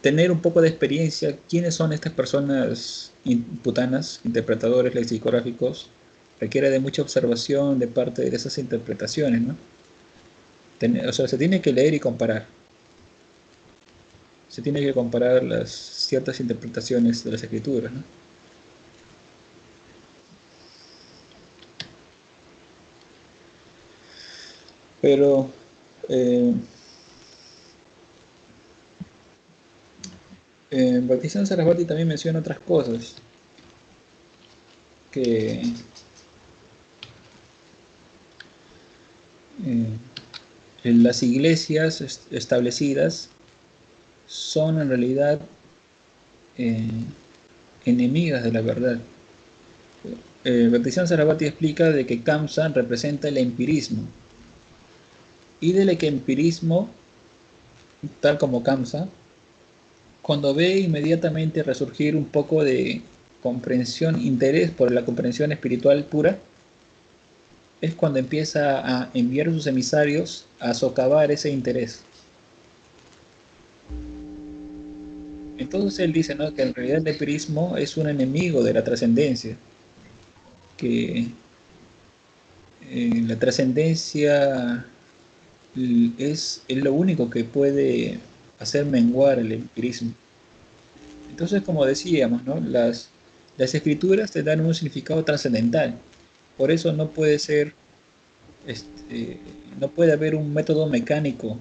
tener un poco de experiencia, quiénes son estas personas putanas, interpretadores lexicográficos, requiere de mucha observación de parte de esas interpretaciones, ¿no? O sea, se tiene que leer y comparar. Se tiene que comparar las ciertas interpretaciones de las escrituras, ¿no? Pero Bhaktisiddhanta Sarasvati también menciona otras cosas que las iglesias establecidas son en realidad eh, enemigas de la verdad. Bhaktisiddhanta Sarasvati explica de que Kamsa representa el empirismo y del que empirismo, tal como Kamsa, cuando ve inmediatamente resurgir un poco de comprensión, interés por la comprensión espiritual pura, es cuando empieza a enviar sus emisarios a socavar ese interés. Entonces él dice, ¿no?, que en realidad el empirismo es un enemigo de la trascendencia, que la trascendencia es lo único que puede hacer menguar el empirismo. Entonces, como decíamos, ¿no?, las escrituras te dan un significado trascendental. Por eso no puede ser, no puede haber un método mecánico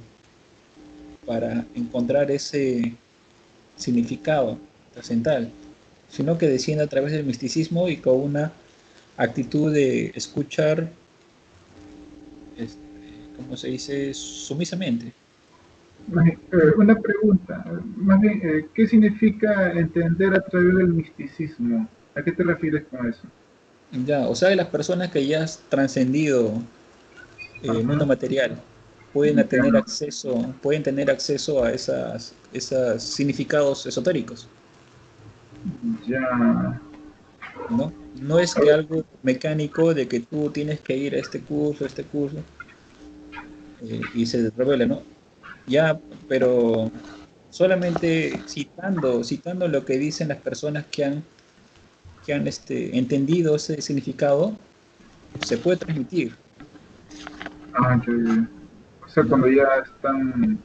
para encontrar ese significado trascendental, sino que desciende a través del misticismo y con una actitud de escuchar, como se dice, sumisamente. Una pregunta, más bien, ¿qué significa entender a través del misticismo? ¿A qué te refieres con eso? Ya, o sea, las personas que ya han trascendido el mundo Ajá, material ya, pueden tener acceso a esos significados esotéricos, ya. ¿no? No es que algo mecánico de que tú tienes que ir a este curso, y se revela, ¿no? Ya, pero solamente citando lo que dicen las personas que han entendido ese significado, se puede transmitir, Ya. O sea, ¿no? cuando ya están,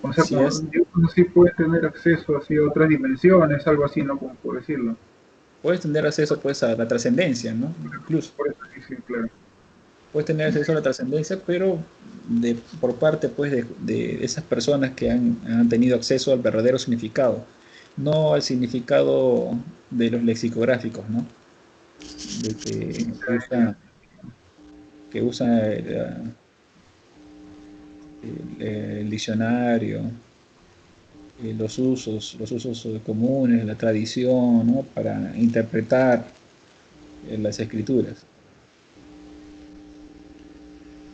o sea, Si es, uno sí puede tener acceso así a otras dimensiones, algo así, ¿no? Como por decirlo. puedes tener acceso pues a la trascendencia, ¿no? Incluso Por eso sí, sí, claro. puedes tener acceso a la trascendencia, pero por parte pues de esas personas que han tenido acceso al verdadero significado, no al significado de los lexicográficos, ¿no? De que usa el diccionario, los usos comunes, la tradición, ¿no?, para interpretar las escrituras,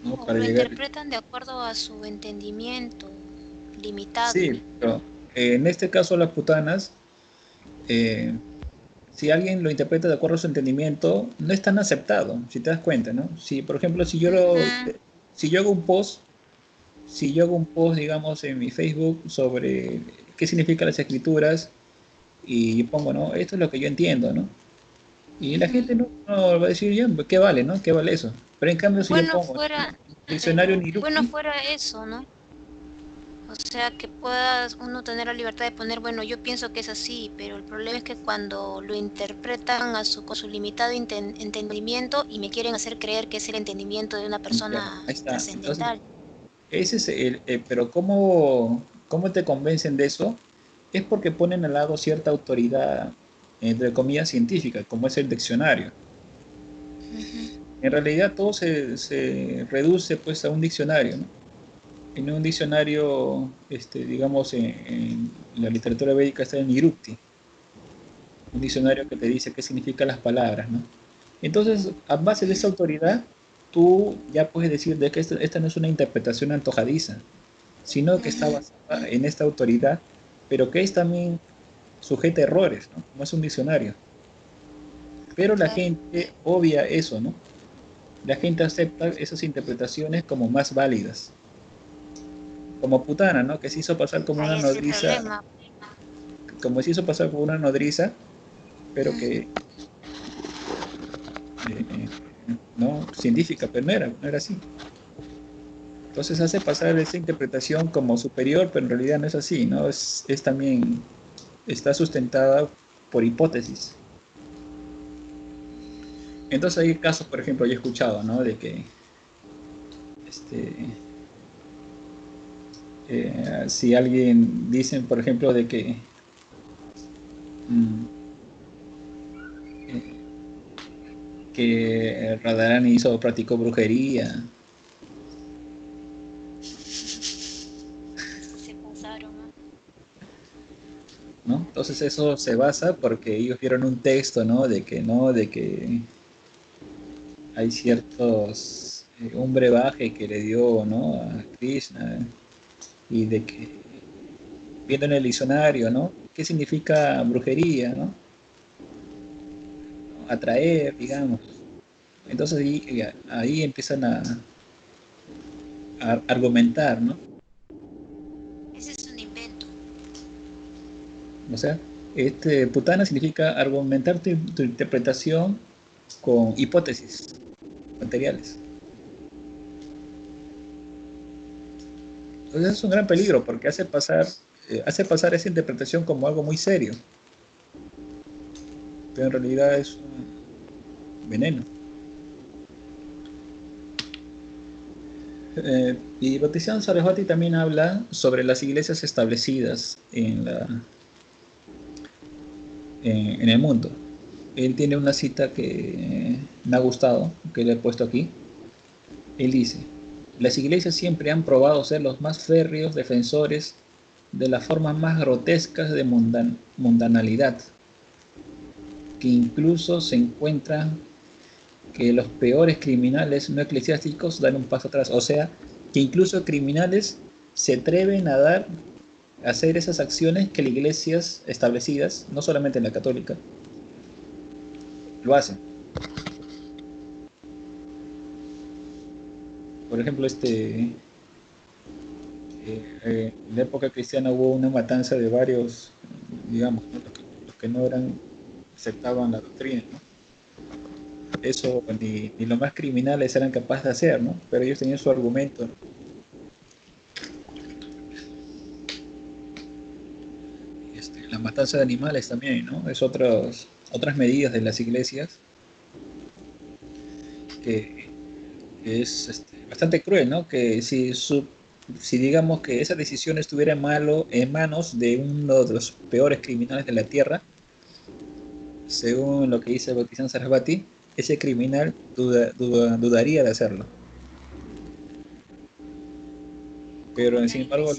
¿no? O Para lo llegar. interpretan de acuerdo a su entendimiento limitado. Sí, pero en este caso las putanas, eh, si alguien lo interpreta de acuerdo a su entendimiento, no es tan aceptado, si te das cuenta, ¿no? Si, por ejemplo, Ujú. si yo hago un post, si yo hago un post, digamos, en mi Facebook sobre qué significan las escrituras y yo pongo, ¿no?, esto es lo que yo entiendo, ¿no? Y la Ujú. gente no va a decir, ya, ¿qué vale, no? ¿Qué vale eso? Pero en cambio, si yo Bueno, pongo fuera, diccionario bueno, Nirupi, fuera eso, ¿no? O sea, que puedas uno tener la libertad de poner, bueno, yo pienso que es así, pero el problema es que cuando lo interpretan con su limitado entendimiento y me quieren hacer creer que es el entendimiento de una ya, persona ahí está. Entonces, trascendental. ese es pero ¿cómo te convencen de eso? Es porque ponen al lado cierta autoridad, entre comillas, científica, como es el diccionario. Ujú. En realidad todo se reduce pues a un diccionario, ¿no? En un diccionario, digamos, en la literatura védica está el Nirukti, un diccionario que te dice qué significan las palabras, ¿no? Entonces, a base de esa autoridad, tú ya puedes decir de que esta no es una interpretación antojadiza, sino que está Ujú. basada en esta autoridad, pero que es también sujeta a errores, ¿no? No es un diccionario. Pero la Claro. gente obvia eso, ¿no? La gente acepta esas interpretaciones como más válidas. Como Putana, ¿no? Que se hizo pasar como una Ahí es el nodriza, problema. como se hizo pasar por una nodriza, pero Ujú. que eh, no científica, pero no era así. Entonces hace pasar esa interpretación como superior, pero en realidad no es así, ¿no? Es también, está sustentada por hipótesis. Entonces hay casos, por ejemplo, yo he escuchado, ¿no?, de que este, si alguien dicen, por ejemplo, de mm, eh, que Radharani practicó brujería, Se pasaron, ¿no? ¿no? Entonces eso se basa porque ellos vieron un texto, ¿no? De que hay ciertos, un brebaje que le dio, ¿no? A Krishna, y de que viendo en el diccionario, ¿no? ¿Qué significa brujería, ¿no? Atraer, digamos. Entonces ahí empiezan a argumentar, ¿no? Ese es un invento. O sea, putana significa argumentar tu interpretación con hipótesis materiales. Entonces es un gran peligro porque hace pasar esa interpretación como algo muy serio, pero en realidad es un veneno. Y Bhattisiddhanta Sarasvati también habla sobre las iglesias establecidas en el mundo. Él tiene una cita que me ha gustado, que le he puesto aquí. Él dice: las iglesias siempre han probado ser los más férreos defensores de las formas más grotescas de mundanalidad, que incluso se encuentran que los peores criminales no eclesiásticos dan un paso atrás. O sea, que incluso criminales se atreven a hacer esas acciones que las iglesias establecidas, no solamente en la católica, lo hacen. Por ejemplo, en la época cristiana hubo una matanza de varios, digamos, ¿no? Los que no aceptaban la doctrina, ¿no? Eso ni los más criminales eran capaces de hacer, ¿no? Pero ellos tenían su argumento, ¿no? La matanza de animales también, ¿no? Es otras medidas de las iglesias que bastante cruel, ¿no? Que si digamos que esa decisión estuviera en manos de uno de los peores criminales de la tierra, según lo que dice Bhattisiddhanta Sarasvati, ese criminal dudaría de hacerlo. Pero sin embargo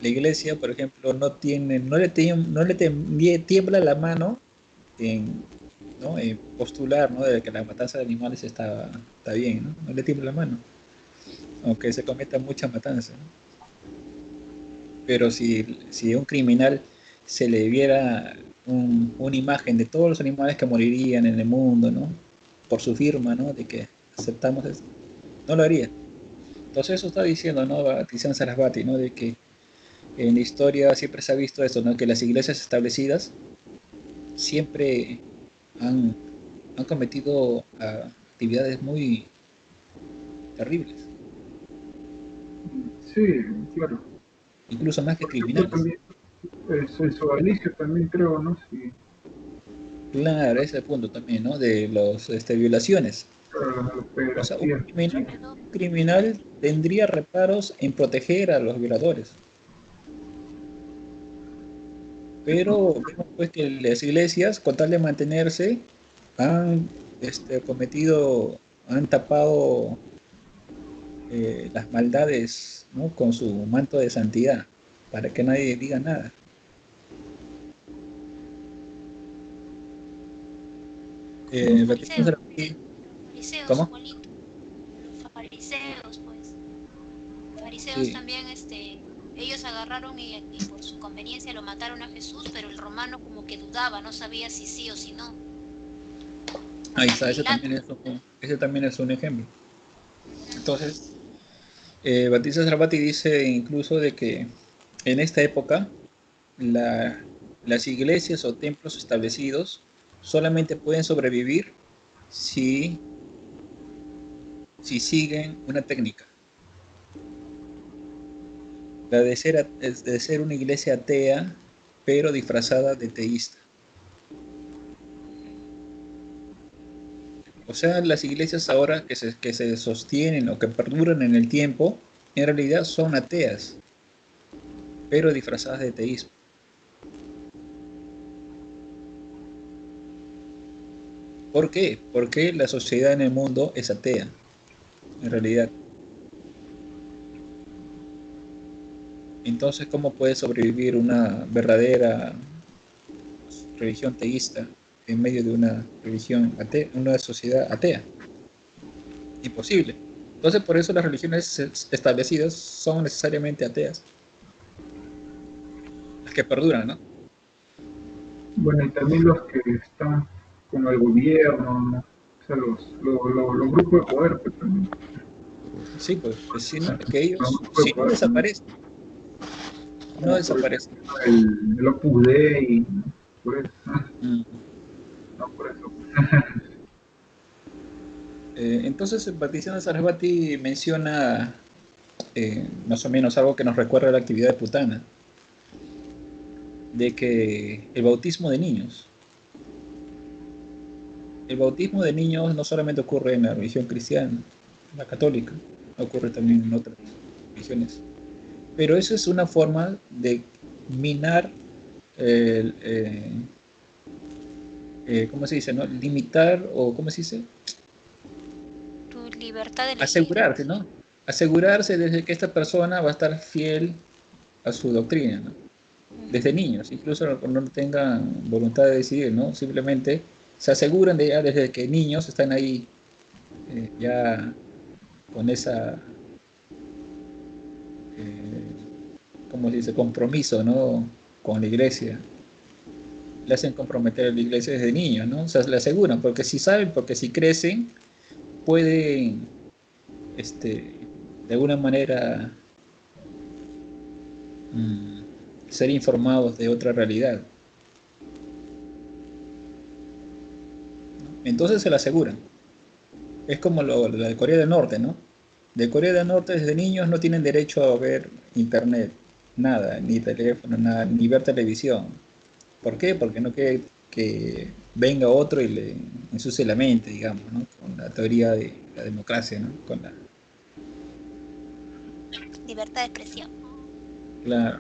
la iglesia, por ejemplo, no le tiembla la mano ¿no? En postular, ¿no? De que la matanza de animales está bien, ¿no? No le tiembla la mano, aunque se cometa mucha matanza, ¿no? Pero si a un criminal se le viera una imagen de todos los animales que morirían en el mundo, ¿no? Por su firma, ¿no? De que aceptamos esto, no lo haría. Entonces eso está diciendo, ¿no? Bhattisiddhanta Sarasvati, ¿no? De que en la historia siempre se ha visto esto, ¿no? Que las iglesias establecidas siempre han, han cometido actividades muy terribles, Sí, claro. incluso más que Por ejemplo, criminales. también el sodalicio también creo, ¿no? Sí, Claro, ese es el punto también, ¿no? De los violaciones. las O sea, pederastías. Sí, un criminal tendría reparos en proteger a los violadores. sí, pues, Pero vemos pues que las iglesias, con tal de mantenerse, han han tapado las maldades, ¿no? Con su manto de santidad, para que nadie diga nada. Los Vaticano fariseos, Sarabí- los fariseos ¿Cómo? igualito, los fariseos, pues, los fariseos Sí, también, ellos agarraron y por su conveniencia lo mataron a Jesús, pero el romano como que dudaba, no sabía si sí o si no. ahí Hasta está, Pilato. ese también es un ejemplo. Entonces, Batista Sarabati dice incluso de que en esta época la- las iglesias o templos establecidos solamente pueden sobrevivir si, si siguen una técnica, la de ser una iglesia atea, pero disfrazada de teísta. O sea, las iglesias ahora que se sostienen o que perduran en el tiempo, en realidad son ateas, pero disfrazadas de teísmo. ¿Por qué? Porque la sociedad en el mundo es atea, en realidad. Entonces, ¿cómo puede sobrevivir una verdadera religión teísta en medio de una religión atea, una sociedad atea? Imposible. Entonces, por eso las religiones establecidas son necesariamente ateas, las que perduran, ¿no? Bueno, y también los que están con el gobierno, ¿no? O sea, los grupos de poder, pues también. Sí, pues, si no, que Los ellos, grupos de si no poder también. desaparecen, no Como por desaparecen. ejemplo el Opus Dei, ¿no? Por eso, Mm. no, por eso. Entonces, Patriciano Sarasvati menciona más o menos algo que nos recuerda a la actividad de Putana, de que el bautismo de niños no solamente ocurre en la religión cristiana, la católica, ocurre también en otras religiones, pero eso es una forma de minar, el, ¿cómo se dice? ¿No? Limitar o, ¿cómo se dice? Tu libertad de elegir. Asegurarse, ¿no? Asegurarse desde que esta persona va a estar fiel a su doctrina, ¿no? Desde niños, incluso cuando no tengan voluntad de decidir, ¿no? Simplemente se aseguran de ya desde que niños están ahí ya con esa, ¿cómo se dice? Compromiso, ¿no? Con la iglesia. Le hacen comprometer a la iglesia desde niños, ¿no? O sea, le aseguran, porque si saben, porque si crecen, pueden, de alguna manera, mm, ser informados de otra realidad. Entonces se lo aseguran. Es como lo de Corea del Norte, ¿no? De Corea del Norte desde niños no tienen derecho a ver internet, nada, ni teléfono, nada, ni ver televisión. ¿Por qué? Porque no quiere que venga otro y le ensucie la mente, digamos, ¿no? Con la teoría de la democracia, ¿no? Con la, Libertad de expresión. claro.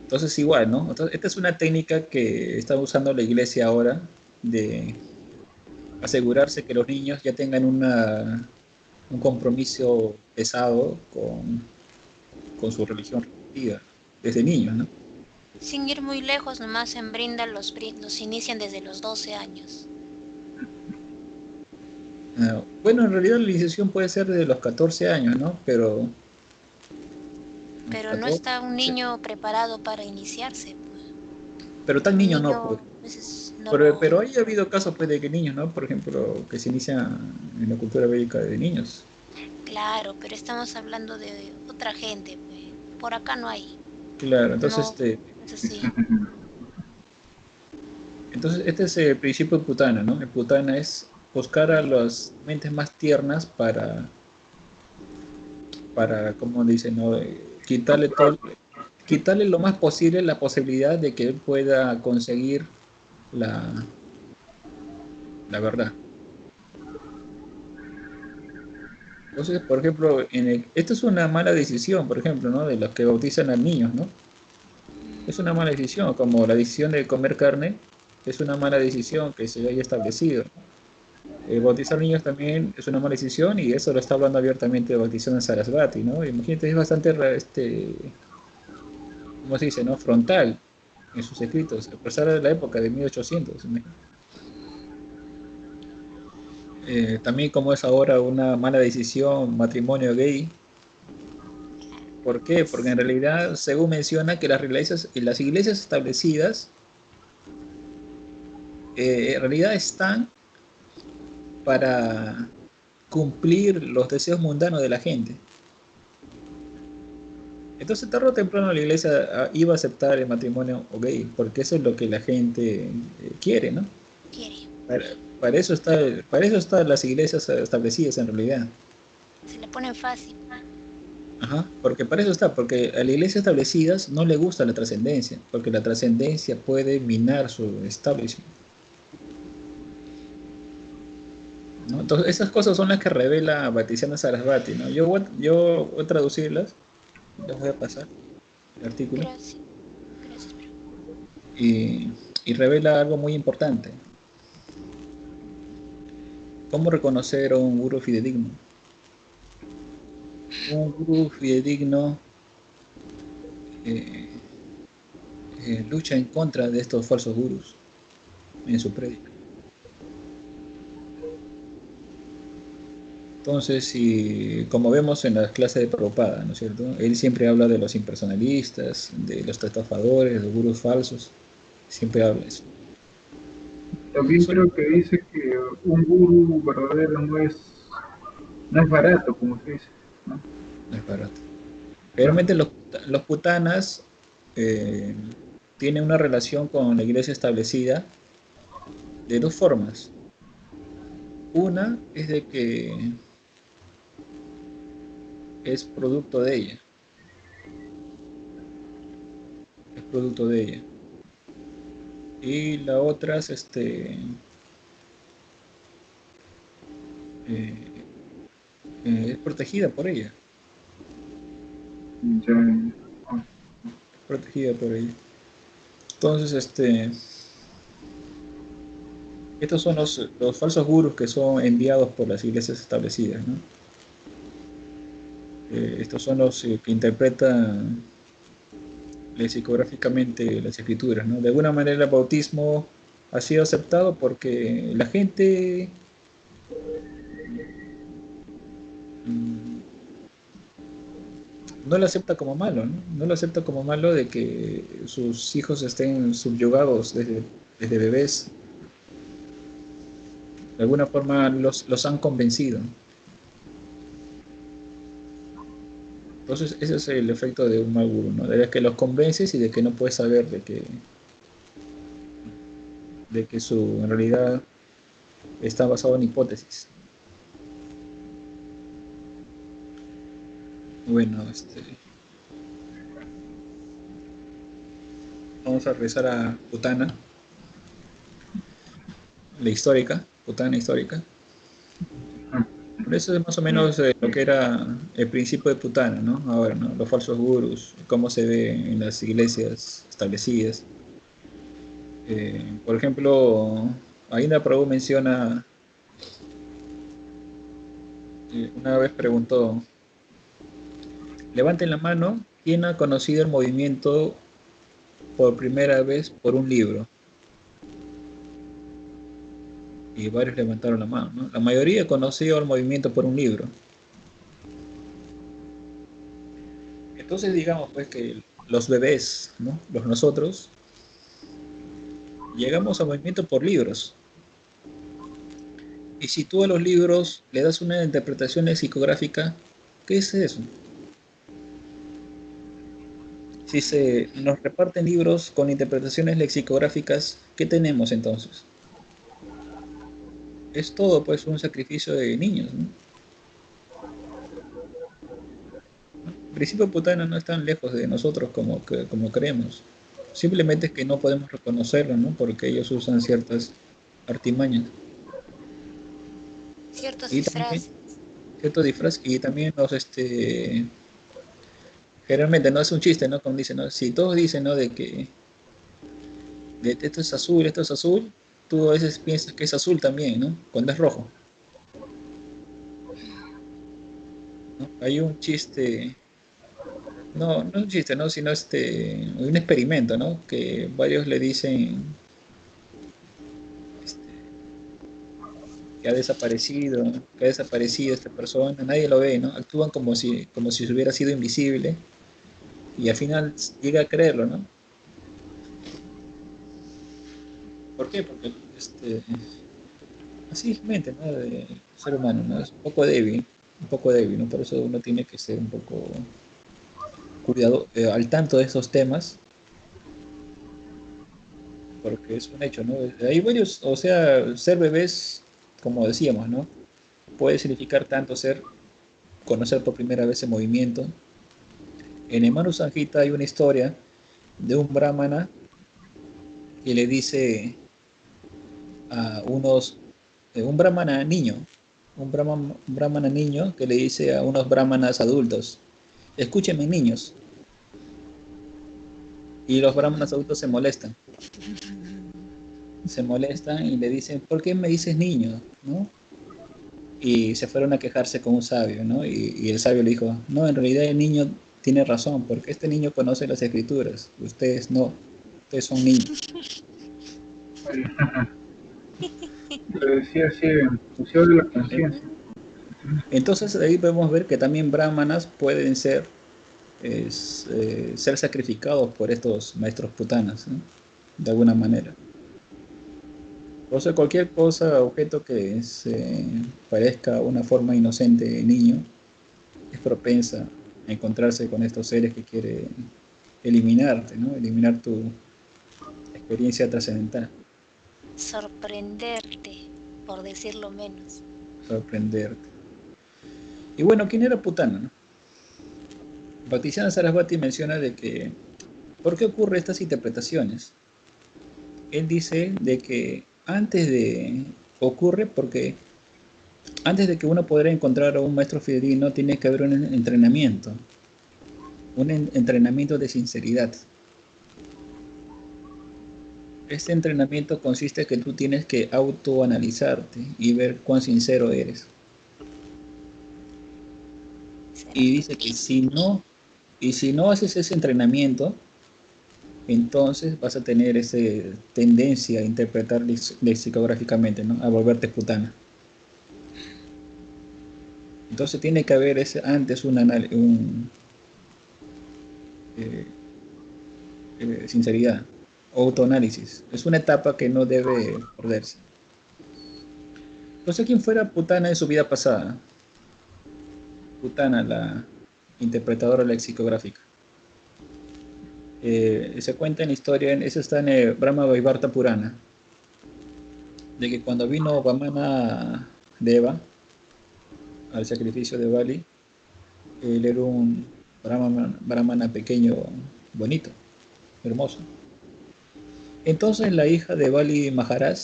Entonces igual, ¿no? Entonces, esta es una técnica que está usando la iglesia ahora de asegurarse que los niños ya tengan un compromiso pesado con su religión respectiva, desde niños, ¿no? Sin ir muy lejos, nomás en Brinda los inician desde los 12 años. Bueno, en realidad la iniciación puede ser desde los 14 años, ¿no? Pero Pero no 14, está un niño preparado para iniciarse, pues. pero tan Un niño no, niño pues. a veces no Pero lo... ahí ha habido casos pues, de que niños, ¿no? Por ejemplo, que se inician en la cultura védica de niños. Claro, pero estamos hablando de otra gente, pues. Por acá no hay. Claro, entonces, No, es así. este es el principio de Putana, ¿no? El Putana es buscar a las mentes más tiernas como dicen, ¿no? Quitarle lo más posible la posibilidad de que él pueda conseguir la, la verdad. Entonces, por ejemplo, esta es una mala decisión, por ejemplo, ¿no? De los que bautizan a niños, ¿no? Es una mala decisión, como la decisión de comer carne, es una mala decisión que se haya establecido. Bautizar niños también es una mala decisión y eso lo está hablando abiertamente de bautización de Sarasvati, ¿no? Imagínate, es bastante, ¿cómo se dice, no? Frontal en sus escritos, a pesar de la época de 1800. También como es ahora una mala decisión matrimonio gay. ¿Por qué? Porque en realidad, según menciona, que las iglesias establecidas en realidad están para cumplir los deseos mundanos de la gente. Entonces, tarde o temprano la iglesia iba a aceptar el matrimonio gay, porque eso es lo que la gente quiere, ¿no? Quiere. Para, para eso están las iglesias establecidas en realidad. Se le ponen fácil. Ajá, porque para eso está, porque a la iglesia establecidas no le gusta la trascendencia, porque la trascendencia puede minar su establishment, ¿no? Entonces, esas cosas son las que revela Bhaktisiddhanta Sarasvati, ¿no? Yo voy a traducirlas, les voy a pasar el artículo, Gracias. Gracias, pero... y revela algo muy importante. ¿Cómo reconocer a un gurú fidedigno? Un gurú fidedigno eh, lucha en contra de estos falsos gurús en su prédica. Entonces, si, como vemos en las clases de Prabhupada, ¿no es cierto? Él siempre habla de los impersonalistas, de los estafadores, de los gurús falsos, siempre habla de eso. También creo que dice que un gurú verdadero no es barato, como se dice, ¿no? No es barato. Claro. Realmente los putanas tienen una relación con la iglesia establecida de dos formas. Una es de que es producto de ella, es producto de ella. Y la otra es es protegida por ella, Ya, protegida por ella. Entonces, estos son los falsos gurús que son enviados por las iglesias establecidas, ¿no? Estos son los que interpretan lexicográficamente las escrituras, ¿no? De alguna manera el bautismo ha sido aceptado porque la gente no lo acepta como malo, ¿no? No lo acepta como malo de que sus hijos estén subyugados desde bebés. De alguna forma los han convencido. Entonces ese es el efecto de un mal gurú, ¿no? De que los convences y de que no puedes saber de que en realidad está basado en hipótesis. Bueno, vamos a regresar a Putana, la histórica, Putana histórica. Por eso es más o menos lo que era el principio de Putana, ¿no? Ahora, ¿no? Los falsos gurús, cómo se ve en las iglesias establecidas. Por ejemplo, Ainda Prabhu menciona, una vez preguntó, levanten la mano, ¿quién ha conocido el movimiento por primera vez por un libro? Y varios levantaron la mano, ¿no? La mayoría conoció el movimiento por un libro. Entonces digamos pues que los bebés, ¿no? Nosotros, llegamos al movimiento por libros. Y si tú a los libros le das una interpretación lexicográfica, ¿qué es eso? Si se nos reparten libros con interpretaciones lexicográficas, ¿qué tenemos entonces? Es todo pues un sacrificio de niños, ¿no? El principio putana no es tan lejos de nosotros como creemos. Simplemente es que no podemos reconocerlo, ¿no? Porque ellos usan ciertas artimañas. Ciertos Y también, disfraces. cierto disfraz, y también generalmente no es un chiste, ¿no? Como dicen, ¿no? Si todos dicen, ¿no? De que esto es azul, tú a veces piensas que es azul también, ¿no? Cuando es rojo, ¿no? Hay un chiste, no es un chiste, ¿no? Sino un experimento, ¿no? Que varios le dicen este, que ha desaparecido esta persona, nadie lo ve, ¿no? Actúan como si hubiera sido invisible y al final llega a creerlo, ¿no? ¿Por qué? Porque así es mente, ¿no? De ser humano, ¿no? Es un poco débil, ¿no? Por eso uno tiene que ser un poco cuidado, al tanto de esos temas, porque es un hecho, ¿no? Hay varios, o sea, ser bebés, como decíamos, ¿no? Puede significar tanto conocer por primera vez el movimiento. En el Manu Sanjita hay una historia de un brahmana que le dice a un brahmana niño, un brahmana niño que le dice a unos brahmanas adultos, escúchenme niños, y los brahmanas adultos se molestan y le dicen, ¿por qué me dices niño? ¿No? Y se fueron a quejarse con un sabio, ¿no? Y el sabio le dijo, no, en realidad el niño tiene razón, porque este niño conoce las escrituras, ustedes no, ustedes son niños. Le decía así, museo de la conciencia. Entonces ahí podemos ver que también brahmanas pueden ser, ser sacrificados por estos maestros putanas, ¿no? De alguna manera. O sea, cualquier cosa, objeto que se parezca una forma inocente de niño, es propensa a encontrarse con estos seres que quieren eliminarte, ¿no? Eliminar tu experiencia trascendental, Sorprenderte, por decirlo menos. sorprenderte. Y bueno, ¿quién era Putana, no? Bhaktisiddhanta Sarasvati menciona de que, ¿por qué ocurren estas interpretaciones? Él dice de que ocurre porque antes de que uno pueda encontrar a un maestro fidedigno, tiene que haber un entrenamiento, entrenamiento de sinceridad. Este entrenamiento consiste en que tú tienes que autoanalizarte y ver cuán sincero eres. Y dice que si no haces ese entrenamiento, entonces vas a tener esa tendencia a interpretar lexicográficamente, ¿no? A volverte putana. Entonces tiene que haber antes sinceridad, autoanálisis. Es una etapa que no debe perderse. Entonces, ¿quién fuera Putana en su vida pasada? Putana, la interpretadora lexicográfica. Se cuenta en la historia, eso está en el Brahma Vaivarta Purana, de que cuando vino Vamana Deva al sacrificio de Bali, él era un brahmana pequeño, bonito, hermoso. Entonces la hija de Bali Maharaj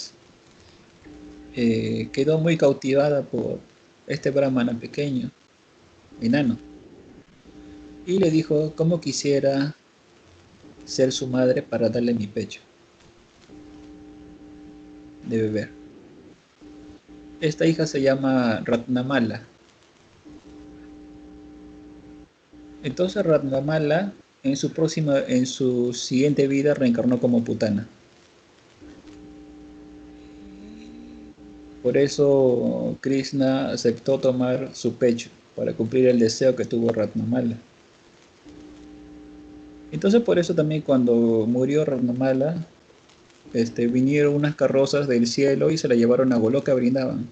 quedó muy cautivada por este brahmana pequeño, enano, y le dijo, ¿cómo quisiera ser su madre para darle mi pecho de beber? Esta hija se llama Ratnamala. Entonces Ratnamala en su siguiente vida reencarnó como Putana. Por eso Krishna aceptó tomar su pecho para cumplir el deseo que tuvo Ratnamala. Entonces por eso también cuando murió Ratnamala, vinieron unas carrozas del cielo y se la llevaron a Goloka Vrindavan.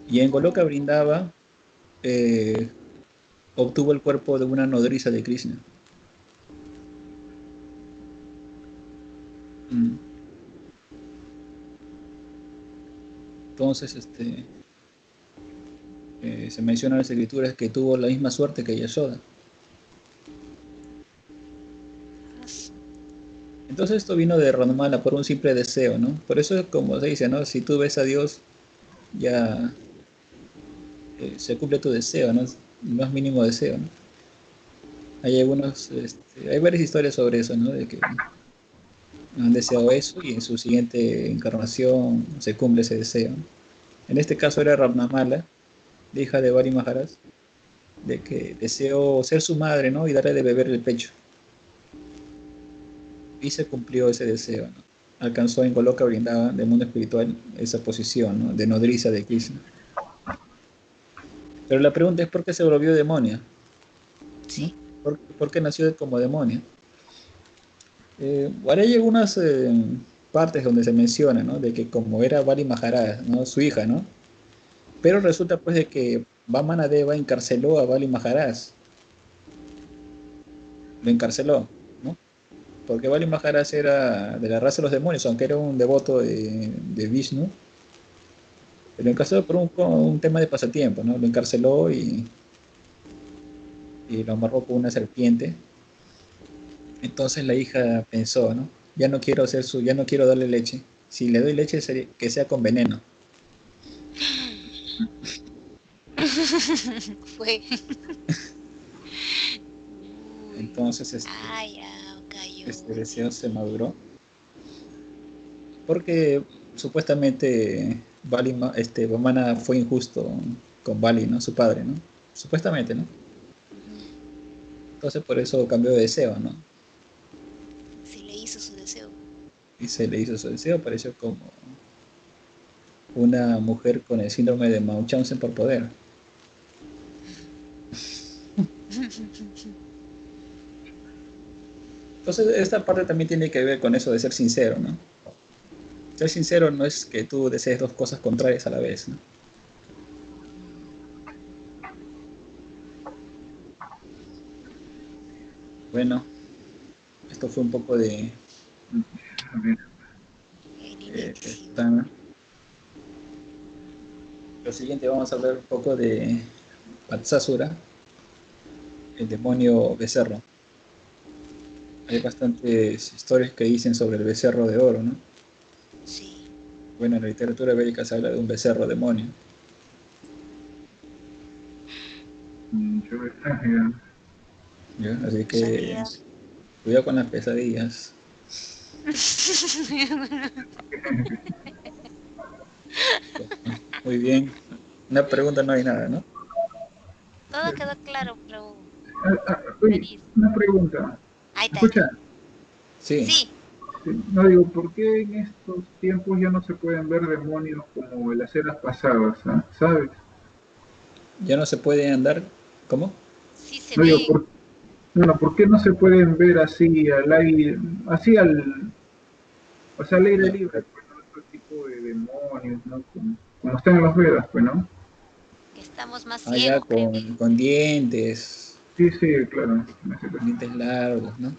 Y en Goloka Vrindavan obtuvo el cuerpo de una nodriza de Krishna. Entonces, se menciona en las escrituras que tuvo la misma suerte que Yashoda. Entonces esto vino de Ranmala por un simple deseo, ¿no? Por eso, como se dice, ¿no? Si tú ves a Dios, ya se cumple tu deseo, ¿no? El más mínimo deseo, ¿no? Hay varias historias sobre eso, ¿no? De que han deseado eso y en su siguiente encarnación se cumple ese deseo, ¿no? En este caso era Ramnamala, la hija de Bali Maharaj, de que deseó ser su madre, ¿no? Y darle de beber el pecho. Y se cumplió ese deseo, ¿no? Alcanzó en Goloka Vrindavan del mundo espiritual esa posición, ¿no? De nodriza de Krishna. Pero la pregunta es ¿por qué se volvió demonia? Sí. ¿Por qué nació como demonia? Ahora hay algunas partes donde se menciona, ¿no? De que como era Bali Maharaj, ¿no? Su hija, ¿no? Pero resulta pues de que Vamanadeva encarceló a Bali Maharaj. Lo encarceló, ¿no? Porque Bali Maharaj era de la raza de los demonios, aunque era un devoto de Vishnu. Lo encarceló por un tema de pasatiempo, ¿no? Lo encarceló y lo amarró con una serpiente. Entonces la hija pensó, ¿no? Ya no quiero darle leche. Si le doy leche, que sea con veneno. Fue. Entonces este deseo se maduró. Porque supuestamente Vamana fue injusto con Bali, ¿no? Su padre, ¿no? Supuestamente, ¿no? Entonces por eso cambió de deseo, ¿no? Se le hizo su deseo. Y se le hizo su deseo, pareció como una mujer con el síndrome de Munchausen por poder. Entonces esta parte también tiene que ver con eso de ser sincero, ¿no? Ser sincero no es que tú desees dos cosas contrarias a la vez, ¿no? Bueno, esto fue un poco de A ver, El inicio. esta- Lo siguiente vamos a hablar un poco de Patsasura, el demonio becerro. Hay bastantes historias que dicen sobre el becerro de oro, ¿no? Sí. Bueno, en la literatura bélica se habla de un becerro demonio. yo, ya. ¿Ya? Así No que sabía. cuidado con las pesadillas. Muy bien. Una pregunta no hay nada, ¿no? Todo quedó claro, pero... Oye, una pregunta. Ahí está, ahí está. Escucha, Sí, Sí, no digo, ¿por qué en estos tiempos ya no se pueden ver demonios como en las eras pasadas? ¿Sabes? ya no se puede andar. ¿Cómo? sí se No digo, ven. bueno, ¿por qué no se pueden ver así al aire, así o sea, al aire Ya. libre, pues, ¿no? Otro tipo de demonios, ¿no? Como están en los Vedas, pues, ¿no? Que estamos más Allá ciegos, creo. con dientes, Sí, sí, claro. En ese caso. dientes largos, ¿no?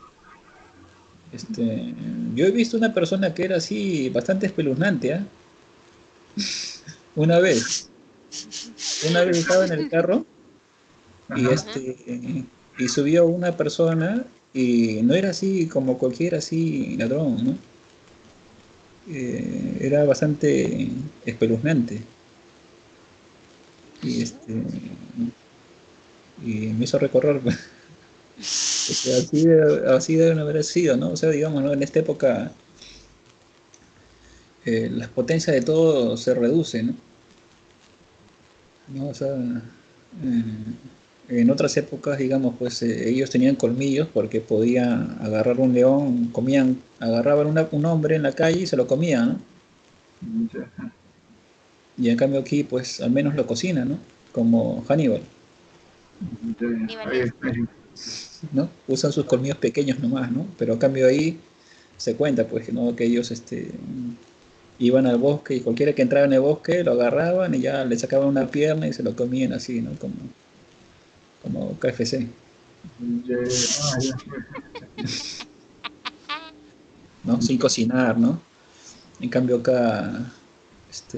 Yo he visto una persona que era así, bastante espeluznante, ¿ah? Una vez, una vez estaba en el carro y Ajá. Ajá. y subió una persona y no era así como cualquier así ladrón, ¿no? Era bastante espeluznante y y me hizo recorrer porque así deben haber sido, ¿no? O sea, digamos, ¿no? En esta época las potencias de todo se reducen, ¿no? ¿No? O sea, en otras épocas, digamos, pues ellos tenían colmillos porque podían agarrar un león, agarraban un hombre en la calle y se lo comían, ¿no? Ya. Y en cambio aquí, pues al menos lo cocinan, ¿no? Como Hannibal, Ni Ahí, Lecter. ahí. ¿no? Usan sus colmillos pequeños nomás, ¿no? Pero a cambio ahí se cuenta, pues, ¿no? Que ellos iban al bosque y cualquiera que entraba en el bosque lo agarraban y ya le sacaban una pierna y se lo comían así, ¿no? Como KFC, Ya, ya. ¿no? Sin cocinar, ¿no? En cambio acá, este,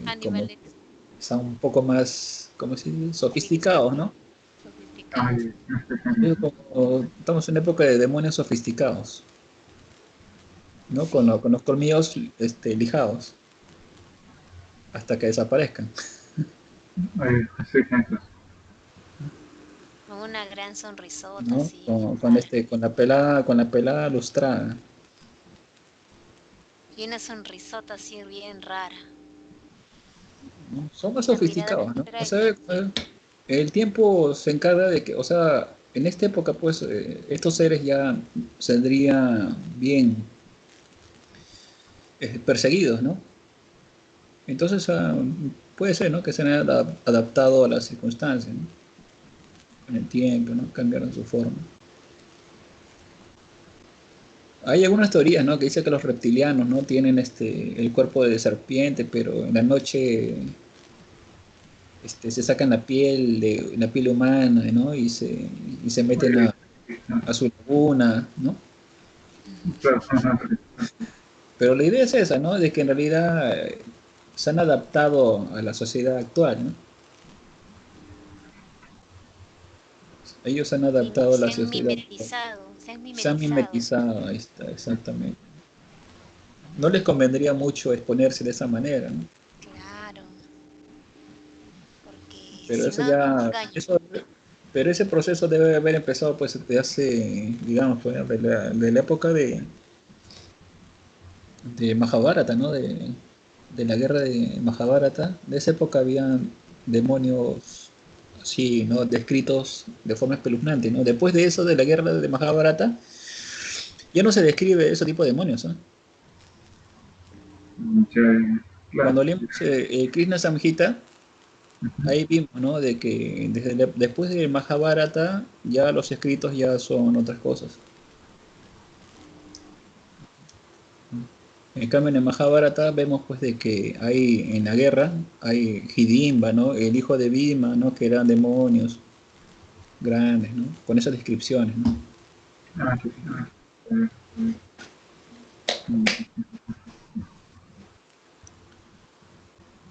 Hannibal como Lecter. están un poco más, ¿cómo se dice? Sofisticados, ¿no? Sofisticado. Ahí. Estamos en una época de demonios sofisticados, ¿no? Sí. Con los colmillos lijados hasta que desaparezcan, Ahí, sí, eso. Con una gran sonrisota, ¿no? así, bien rara. Con la pelada lustrada, Y una sonrisota así, bien rara. ¿no? Son más Una mirada sofisticados, ¿no? O sea, extraña. el tiempo se encarga de que, o sea, en esta época, pues, estos seres ya saldrían bien perseguidos, ¿no? Entonces, puede ser, ¿no? Que se han adaptado a las circunstancias, ¿no? Con el tiempo, ¿no? Cambiaron su forma. Hay algunas teorías, ¿no? Que dicen que los reptilianos, ¿no? Tienen el cuerpo de serpiente, pero en la noche se sacan la piel humana, ¿no? Y se meten Ahí, a su laguna, ¿no? claro, ajá, Pero la idea es esa, ¿no? De que en realidad se han adaptado a la sociedad actual, ¿no? Ellos se han adaptado a la Se han sociedad, mimetizado, se han se han mimetizado. mimetizado, ahí está, exactamente. No les convendría mucho exponerse de esa manera, ¿no? Claro, porque Pero si eso no nos ya, engañan. pero ese proceso debe haber empezado pues desde hace, digamos, pues, de la época de Mahabharata, ¿no? De la guerra de Mahabharata. De esa época habían demonios así, ¿no? Descritos de forma espeluznante, ¿no? Después de eso, de la guerra de Mahabharata, ya no se describe ese tipo de demonios, ¿eh? Ya, claro. Cuando leemos Krishna Samhita, Ujú. ahí vimos, ¿no? De que después de Mahabharata, ya los escritos ya son otras cosas. En cambio, en el Mahabharata vemos pues de que hay en la guerra, hay Hidimba, ¿no? El hijo de Bhima, ¿no? Que eran demonios grandes, ¿no? Con esas descripciones, ¿no? Ah, sí, sí. Eh, mm.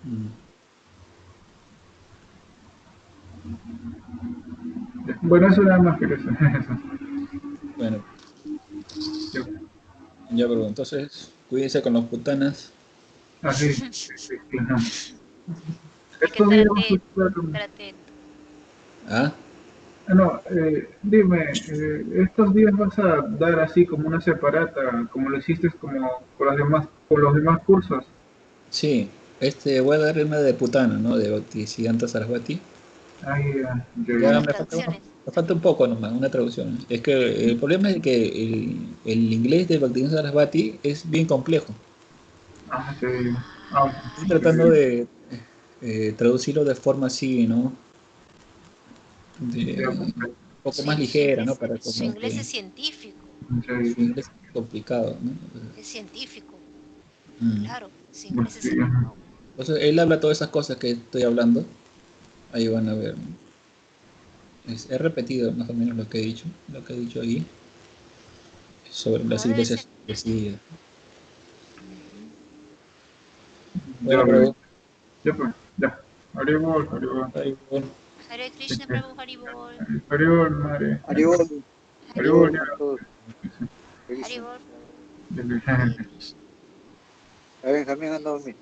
Mm. Bueno, eso nada más que eso. Bueno, Yo- ya, pero entonces, cuídense con los putanas. Ah, sí, sí, sí, claro. Hay que Estos estar días vas a atento, estar- estar atento. ¿Ah? No, dime, estos días vas a dar así como una separata, como lo hiciste como con los demás cursos. Sí, voy a dar una de putana, ¿no? De Bhaktisiddhanta Sarasvati. Ahí, Ya Unas traducciones. me falta un poco nomás, una traducción. Es que el problema es que el inglés de Bhaktisiddhanta Sarasvati es bien complejo. sí. Ah, Estoy sí, tratando de traducirlo de forma así, ¿no? ya, Un poco más Su ligera, ¿no? inglés, Para su como inglés que es científico, su sí, inglés es complicado, ¿no? es científico, Mm. claro, su pues inglés es sí, elevado. Entonces, él habla todas esas cosas que estoy hablando. Ahí van a ver, ¿no? He repetido más o menos lo que he dicho ahí, sobre las Como debe ser. iglesias establecidas. Ujú. ya, Bueno, pero ya, pues, ya. Haribol, Haribol. ahí, bueno, Hare Krishna Prabhu Haribol, Haribol, madre. Ariol, Haribol, Haribol, Ariol ya. con todo. Sí, Feliz. Haribol Prabhu, sí, sí. Hare Krishna. A Benjamín anda a dormir.